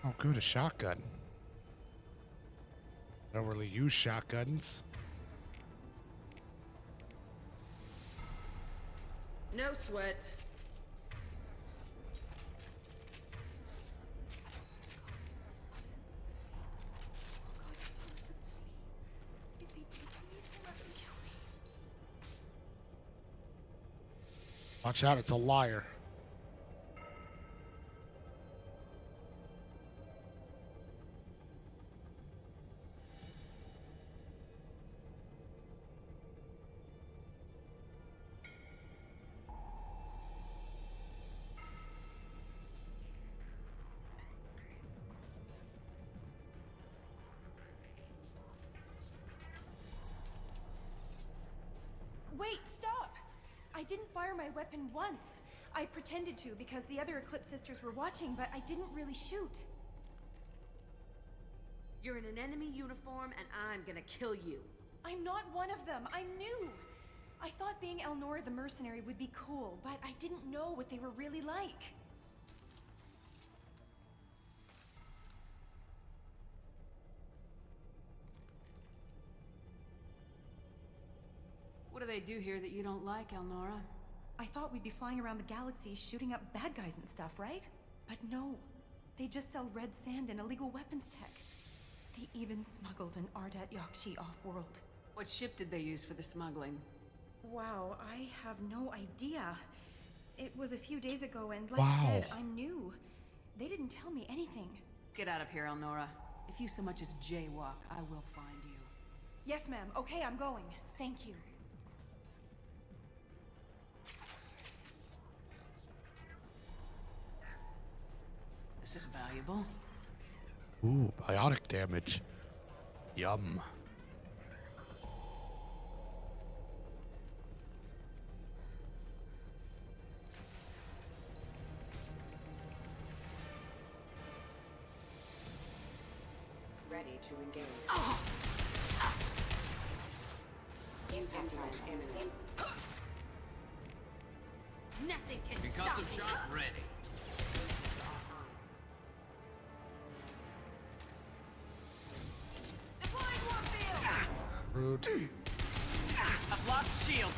Oh, good, a shotgun. I don't really use shotguns. No sweat. Watch out, it's a liar. Wait, stop! I didn't fire my weapon once. I pretended to because the other Eclipse sisters were watching, but I didn't really shoot. You're in an enemy uniform, and I'm gonna kill you. I'm not one of them. I'm new. I thought being Elnora the mercenary would be cool, but I didn't know what they were really like. What do they do here that you don't like, Elnora? I thought we'd be flying around the galaxy shooting up bad guys and stuff, right? But no. They just sell red sand and illegal weapons tech. They even smuggled an Ardat Yakshi off-world. What ship did they use for the smuggling? Wow, I have no idea. It was a few days ago, and like Wow. I said, I'm new. They didn't tell me anything. Get out of here, Elnora. If you so much as jaywalk, I will find you. Yes, ma'am. Okay, I'm going. Thank you. This is valuable. Ooh, biotic damage. Yum. Ready to engage. Impact imminent. Nothing can Concussive stop shot ready. Deploying warfield! Rude. I've lost shields.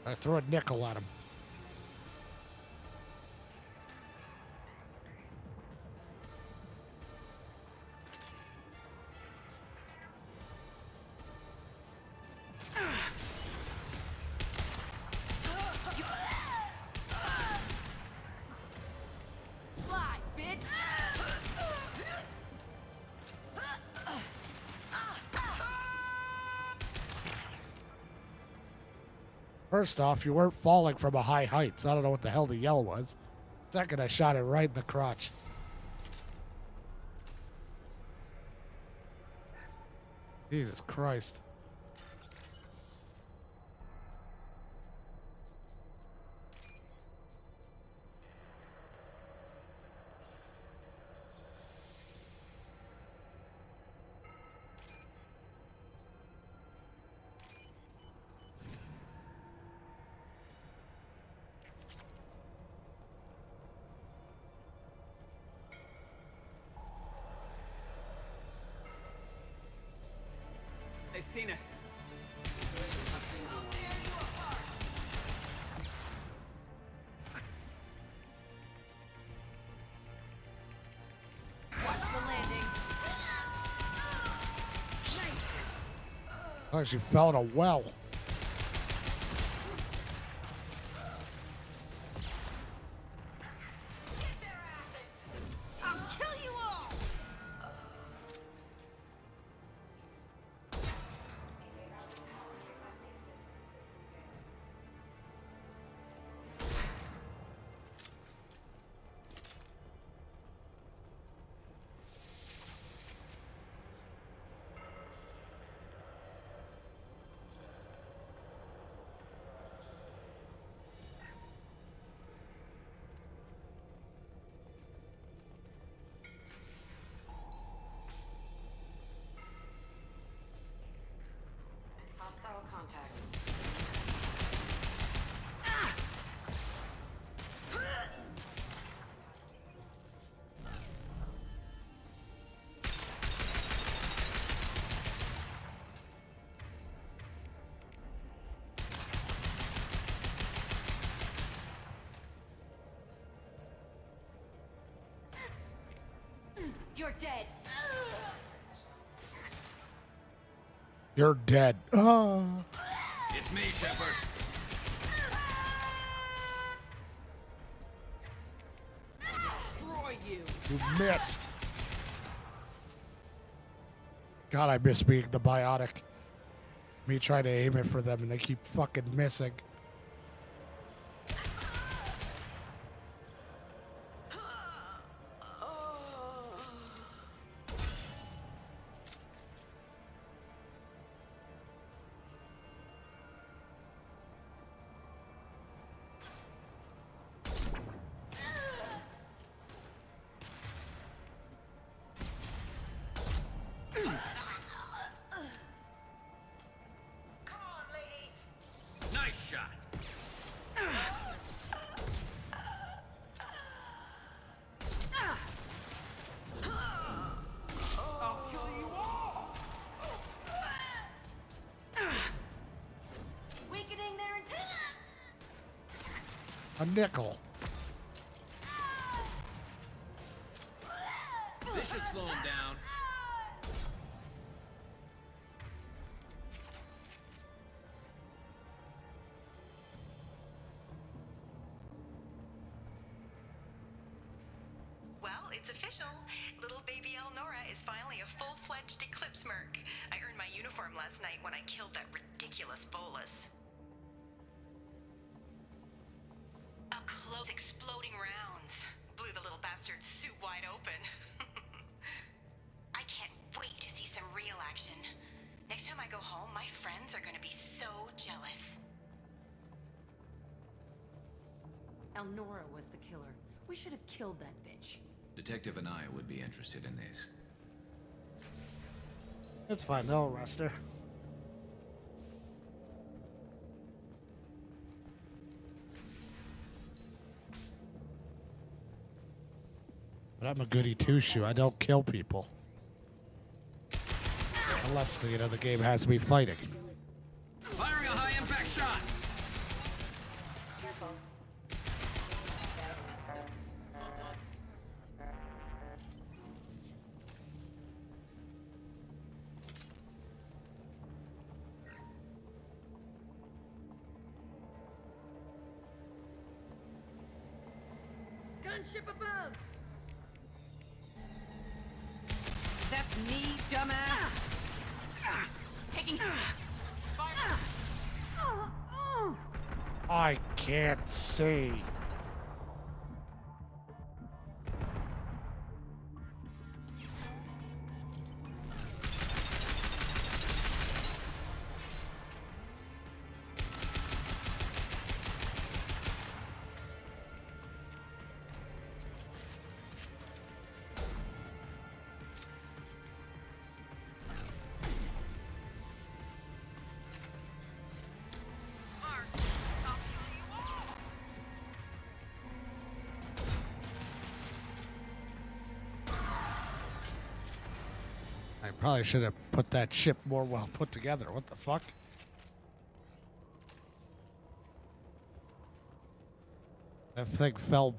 I throw a nickel at him. Fly, bitch! First off, you weren't falling from a high height, so I don't know what the hell the yell was. Second, I shot it right in the crotch. Jesus Christ. seen us. Watch the landing. Oh, she fell in a well. I'll kill you all. Hostile contact. You're dead. You're dead. Oh. It's me, Shepard. Destroy you. You missed. God, I miss being the biotic. Me trying to aim it for them and they keep fucking missing. Nice shot. I'll kill you all. Weakening their A nickel. This should slow him down. Well, it's official. Little baby Elnora is finally a full-fledged Eclipse merc. I earned my uniform last night when I killed that ridiculous bolus. Up close, exploding rounds. Blew the little bastard's suit wide open. I can't wait to see some real action. Next time I go home, my friends are gonna be so jealous. Elnora was the killer. We should have killed that bitch. Detective and I would be interested in this. It's fine, they'll arrest her. But I'm a goody two-shoe. I don't kill people. Unless, the game has me fighting. Firing a high-impact shot. Gunship above. That's me, dumbass. Taking fire. I can't see. I probably should have put that ship more well put together. What the fuck? That thing fell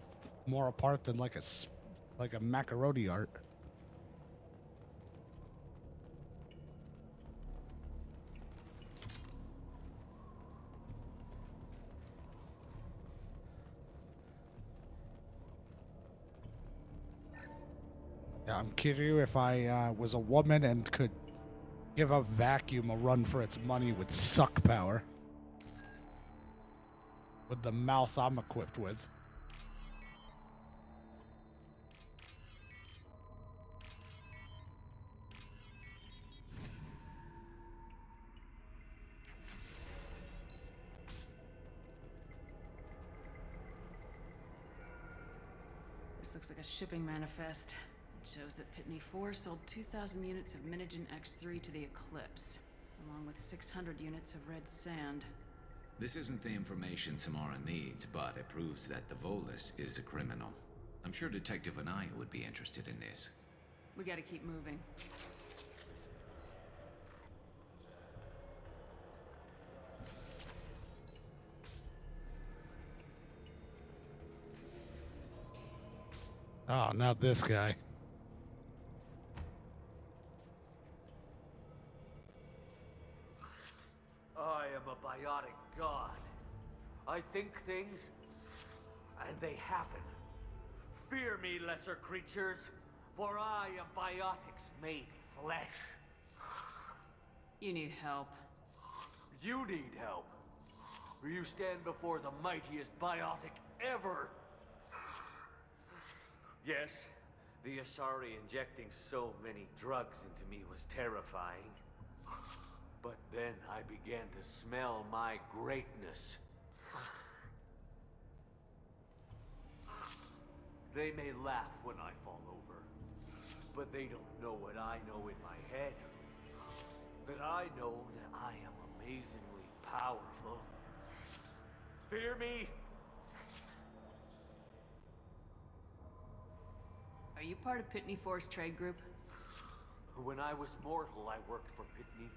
more apart than like a macaroni art. Yeah, I'm kidding you. If I was a woman and could give a vacuum a run for its money with suck power. With the mouth I'm equipped with. This looks like a shipping manifest. It shows that Pitney 4 sold 2,000 units of Minigen X3 to the Eclipse, along with 600 units of red sand. This isn't the information Samara needs, but it proves that the Volus is a criminal. I'm sure Detective Anaya would be interested in this. We gotta keep moving. Oh, not this guy. I am a biotic god. I think things, and they happen. Fear me, lesser creatures, for I am biotics made flesh. You need help. You need help. For you stand before the mightiest biotic ever. Yes, the Asari injecting so many drugs into me was terrifying. But then I began to smell my greatness. They may laugh when I fall over, but they don't know what I know in my head. That I know that I am amazingly powerful. Fear me? Are you part of Pitney 4's trade group? When I was mortal, I worked for Pitney.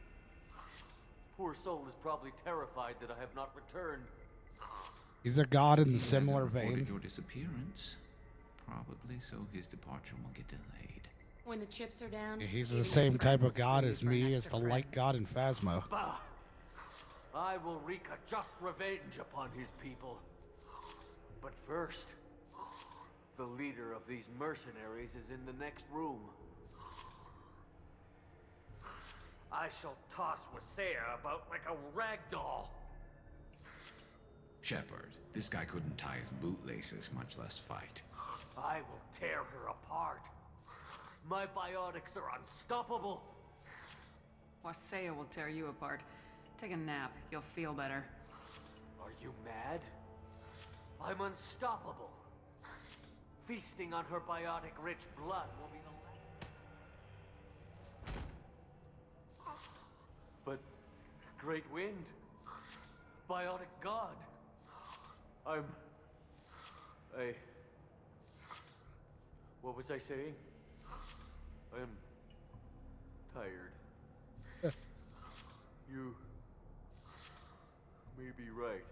Poor soul is probably terrified that I have not returned. He's a god in the similar vein. Your disappearance. Probably so his departure won't get delayed. When the chips are down, Yeah, he's the same type of god as me, as the light god in Phasmo. Bah! I will wreak a just revenge upon his people. But first, the leader of these mercenaries is in the next room. I shall toss Wasea about like a rag doll. Shepard, this guy couldn't tie his bootlaces, much less fight. I will tear her apart. My biotics are unstoppable. Wasea will tear you apart. Take a nap. You'll feel better. Are you mad? I'm unstoppable. Feasting on her biotic-rich blood will be the last. But Great Wind, biotic god. What was I saying? I am tired. You may be right.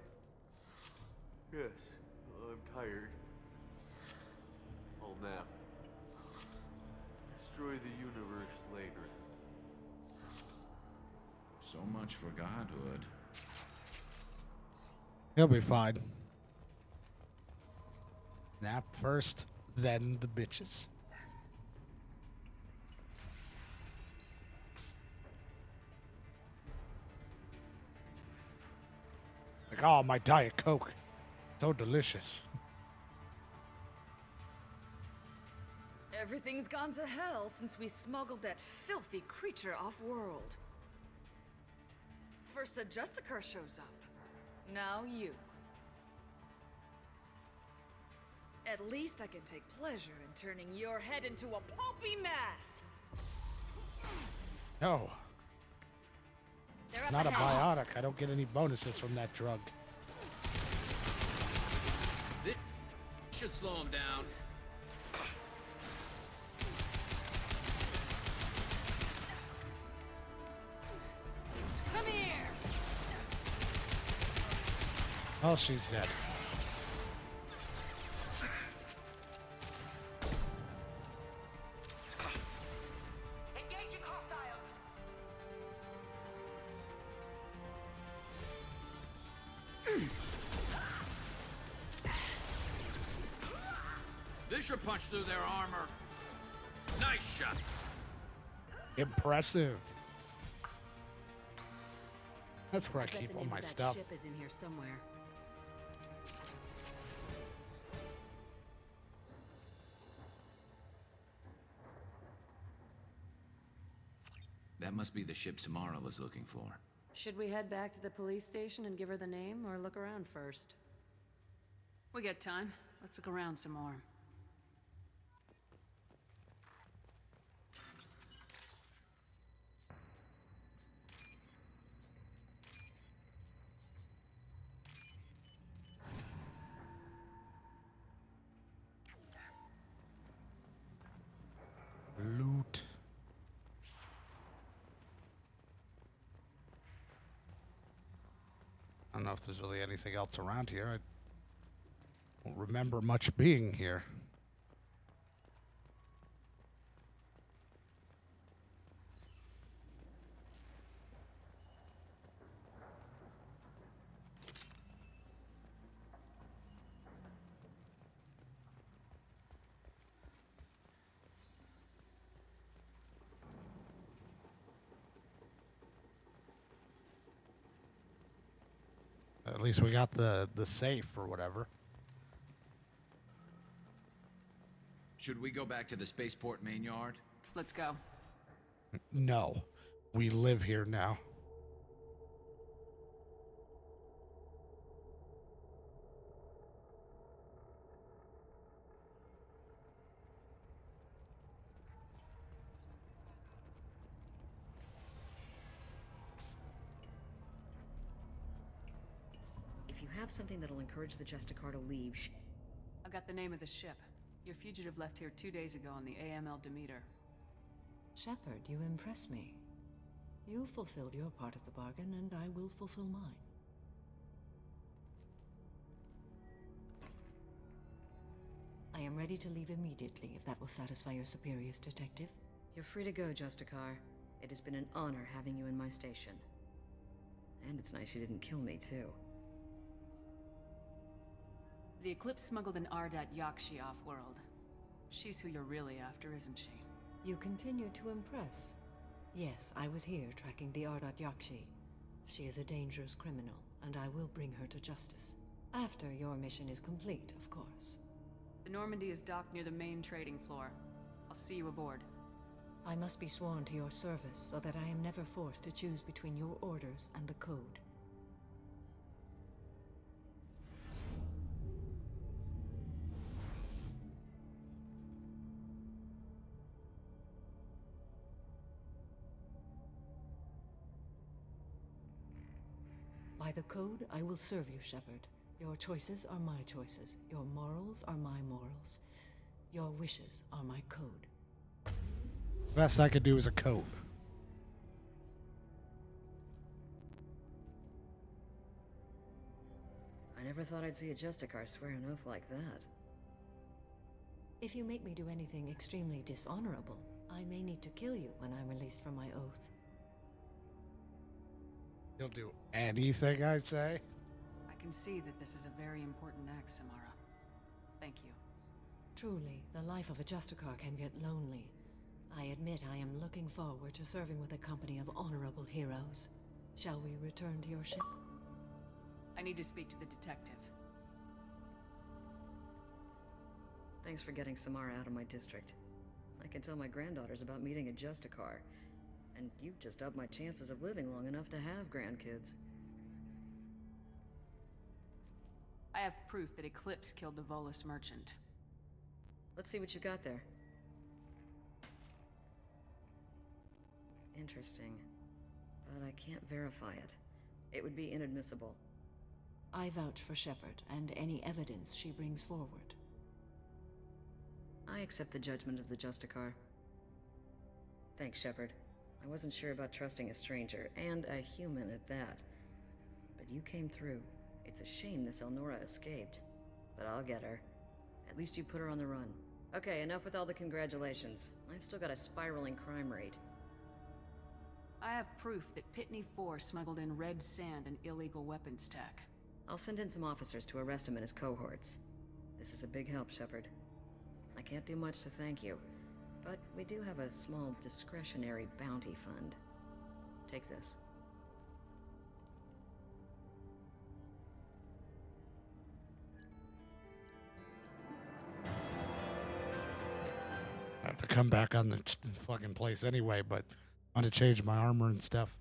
Yes, I'm tired. I'll nap. Destroy the universe later. So much for godhood. He'll be fine. Nap first, then the bitches. Like, oh, my Diet Coke. So delicious. Everything's gone to hell since we smuggled that filthy creature off-world. First a Justicar shows up. Now you. At least I can take pleasure in turning your head into a pulpy mass. No. They're up Not a ahead. biotic. I don't get any bonuses from that drug. This should slow him down. Oh, she's dead. Engaging hostiles! This should punch through their armor. Nice shot. Impressive. That's where I bet keep the all name my of that stuff. ship is in here somewhere. That must be the ship Samara was looking for. Should we head back to the police station and give her the name, or look around first? We got time. Let's look around some more. Loot. I don't know if there's really anything else around here. I don't remember much being here. At least we got the safe or whatever. Should we go back to the spaceport main yard? Let's go. No. We live here now. If you have something that'll encourage the Justicar to leave, I got the name of the ship. Your fugitive left here 2 days ago on the AML Demeter. Shepard, you impress me. You fulfilled your part of the bargain, and I will fulfill mine. I am ready to leave immediately, if that will satisfy your superiors, Detective. you're free to go, Justicar. It has been an honor having you in my station. And it's nice you didn't kill me, too. The Eclipse smuggled an Ardat Yakshi off-world. She's who you're really after, isn't she? You continue to impress. Yes, I was here tracking the Ardat Yakshi. She is a dangerous criminal, and I will bring her to justice. After your mission is complete, of course. The Normandy is docked near the main trading floor. I'll see you aboard. I must be sworn to your service so that I am never forced to choose between your orders and the Code. By the Code, I will serve you, Shepard. Your choices are my choices. Your morals are my morals. Your wishes are my code. Best I could do is a coat. I never thought I'd see a Justicar swear an oath like that. If you make me do anything extremely dishonorable, I may need to kill you when I'm released from my oath. You'll do anything I say? I can see that this is a very important act, Samara. Thank you. Truly, the life of a Justicar can get lonely. I admit I am looking forward to serving with a company of honorable heroes. Shall we return to your ship? I need to speak to the detective. Thanks for getting Samara out of my district. I can tell my granddaughters about meeting a Justicar. And you've just upped my chances of living long enough to have grandkids. I have proof that Eclipse killed the Volus merchant. Let's see what you got there. Interesting. But I can't verify it. It would be inadmissible. I vouch for Shepard and any evidence she brings forward. I accept the judgment of the Justicar. Thanks, Shepard. I wasn't sure about trusting a stranger, and a human at that. But you came through. It's a shame this Elnora escaped. But I'll get her. At least you put her on the run. Okay, enough with all the congratulations. I've still got a spiraling crime rate. I have proof that Pitney 4 smuggled in red sand and illegal weapons tech. I'll send in some officers to arrest him and his cohorts. This is a big help, Shepard. I can't do much to thank you, but we do have a small discretionary bounty fund. Take this. I have to come back on the fucking place anyway, but I want to change my armor and stuff.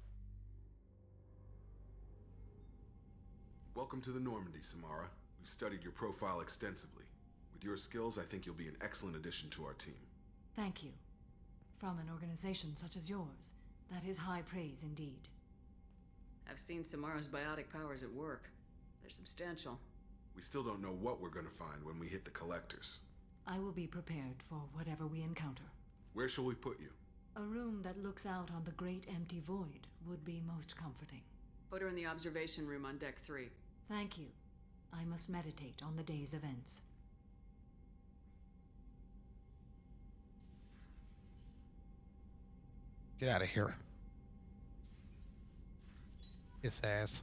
Welcome to the Normandy, Samara. We've studied your profile extensively. With your skills, I think you'll be an excellent addition to our team. Thank you. From an organization such as yours, that is high praise indeed. I've seen Samara's biotic powers at work. They're substantial. We still don't know what we're gonna find when we hit the collectors. I will be prepared for whatever we encounter. Where shall we put you? A room that looks out on the great empty void would be most comforting. Put her in the observation room on deck 3. Thank you. I must meditate on the day's events. Get out of here. His ass.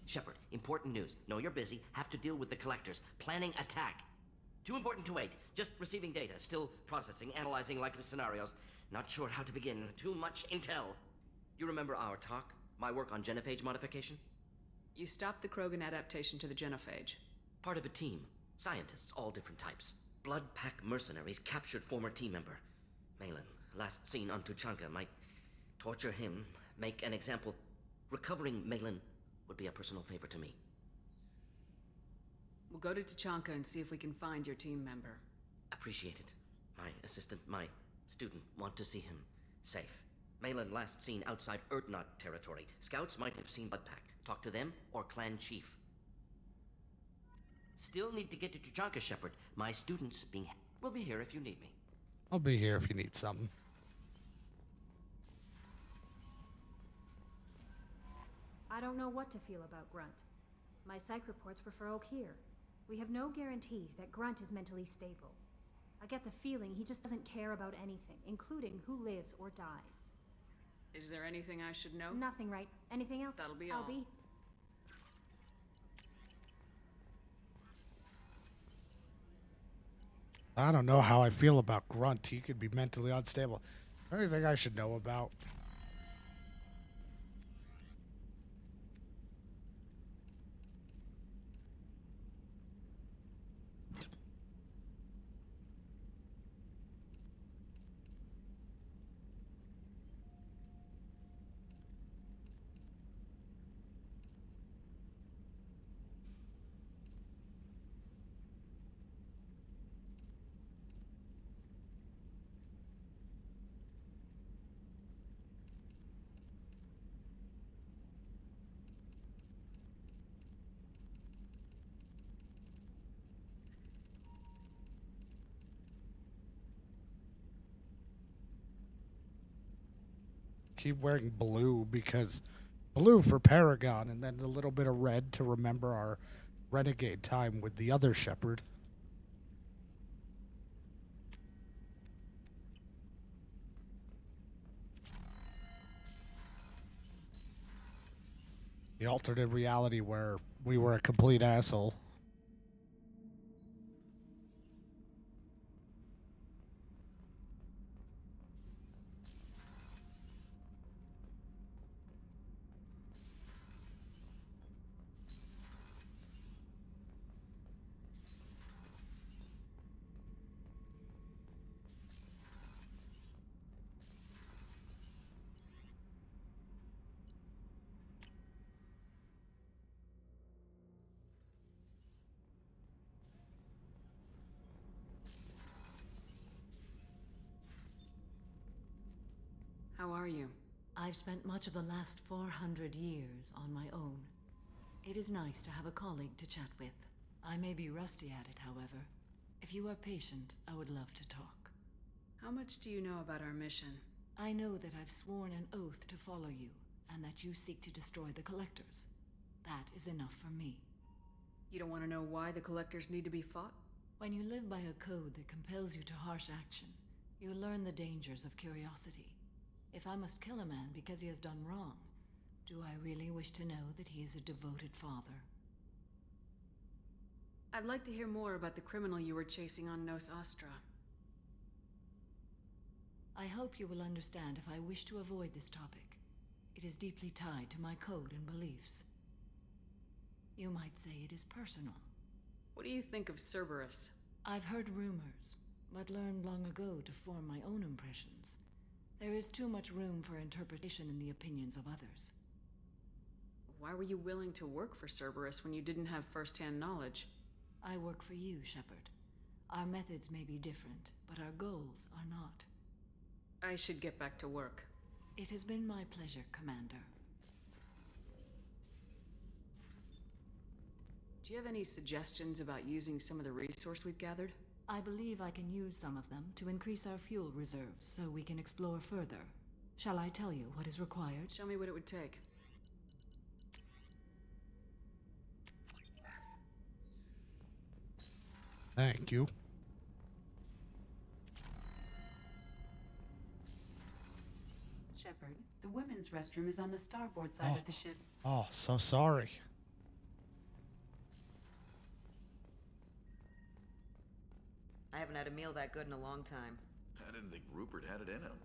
Shepard, important news. Know you're busy. Have to deal with the collectors. Planning attack. Too important to wait. Just receiving data. Still processing, analyzing likely scenarios. Not sure how to begin. Too much intel. You remember our talk? My work on genophage modification? You stopped the Krogan adaptation to the genophage. Part of a team. Scientists, all different types. Blood Pack mercenaries captured former team member. Malin, last seen on Tuchanka. Might torture him, make an example. Recovering Malin would be a personal favor to me. We'll go to Tuchanka and see if we can find your team member. Appreciate it. My assistant, my student, want to see him safe. Malin last seen outside Erdnot territory. Scouts might have seen Bloodpack. Talk to them or clan chief. Still need to get to Tuchanka, Shepard. My students will be here if you need me. I'll be here if you need something. I don't know what to feel about Grunt. My psych reports refer Oak here. We have no guarantees that Grunt is mentally stable. I get the feeling he just doesn't care about anything, including who lives or dies. Is there anything I should know? Nothing, right? Anything else? That'll be all. I'll be... I don't know how I feel about Grunt. He could be mentally unstable. Anything I should know about? Keep wearing blue because blue for Paragon, and then a little bit of red to remember our renegade time with the other Shepard. The alternate reality where we were a complete asshole. How are you? I've spent much of the last 400 years on my own. It is nice to have a colleague to chat with. I may be rusty at it, however. If you are patient, I would love to talk. How much do you know about our mission? I know that I've sworn an oath to follow you, and that you seek to destroy the Collectors. That is enough for me. You don't want to know why the Collectors need to be fought? When you live by a code that compels you to harsh action, you learn the dangers of curiosity. If I must kill a man because he has done wrong, do I really wish to know that he is a devoted father? I'd like to hear more about the criminal you were chasing on Nos Astra. I hope you will understand if I wish to avoid this topic. It is deeply tied to my code and beliefs. You might say it is personal. What do you think of Cerberus? I've heard rumors, but learned long ago to form my own impressions. There is too much room for interpretation in the opinions of others. Why were you willing to work for Cerberus when you didn't have first-hand knowledge? I work for you, Shepard. Our methods may be different, but our goals are not. I should get back to work. It has been my pleasure, Commander. Do you have any suggestions about using some of the resource we've gathered? I believe I can use some of them to increase our fuel reserves so we can explore further. Shall I tell you what is required? Show me what it would take. Thank you. Shepard, the women's restroom is on the starboard side of the ship. Oh, so sorry. I haven't had a meal that good in a long time. I didn't think Rupert had it in him.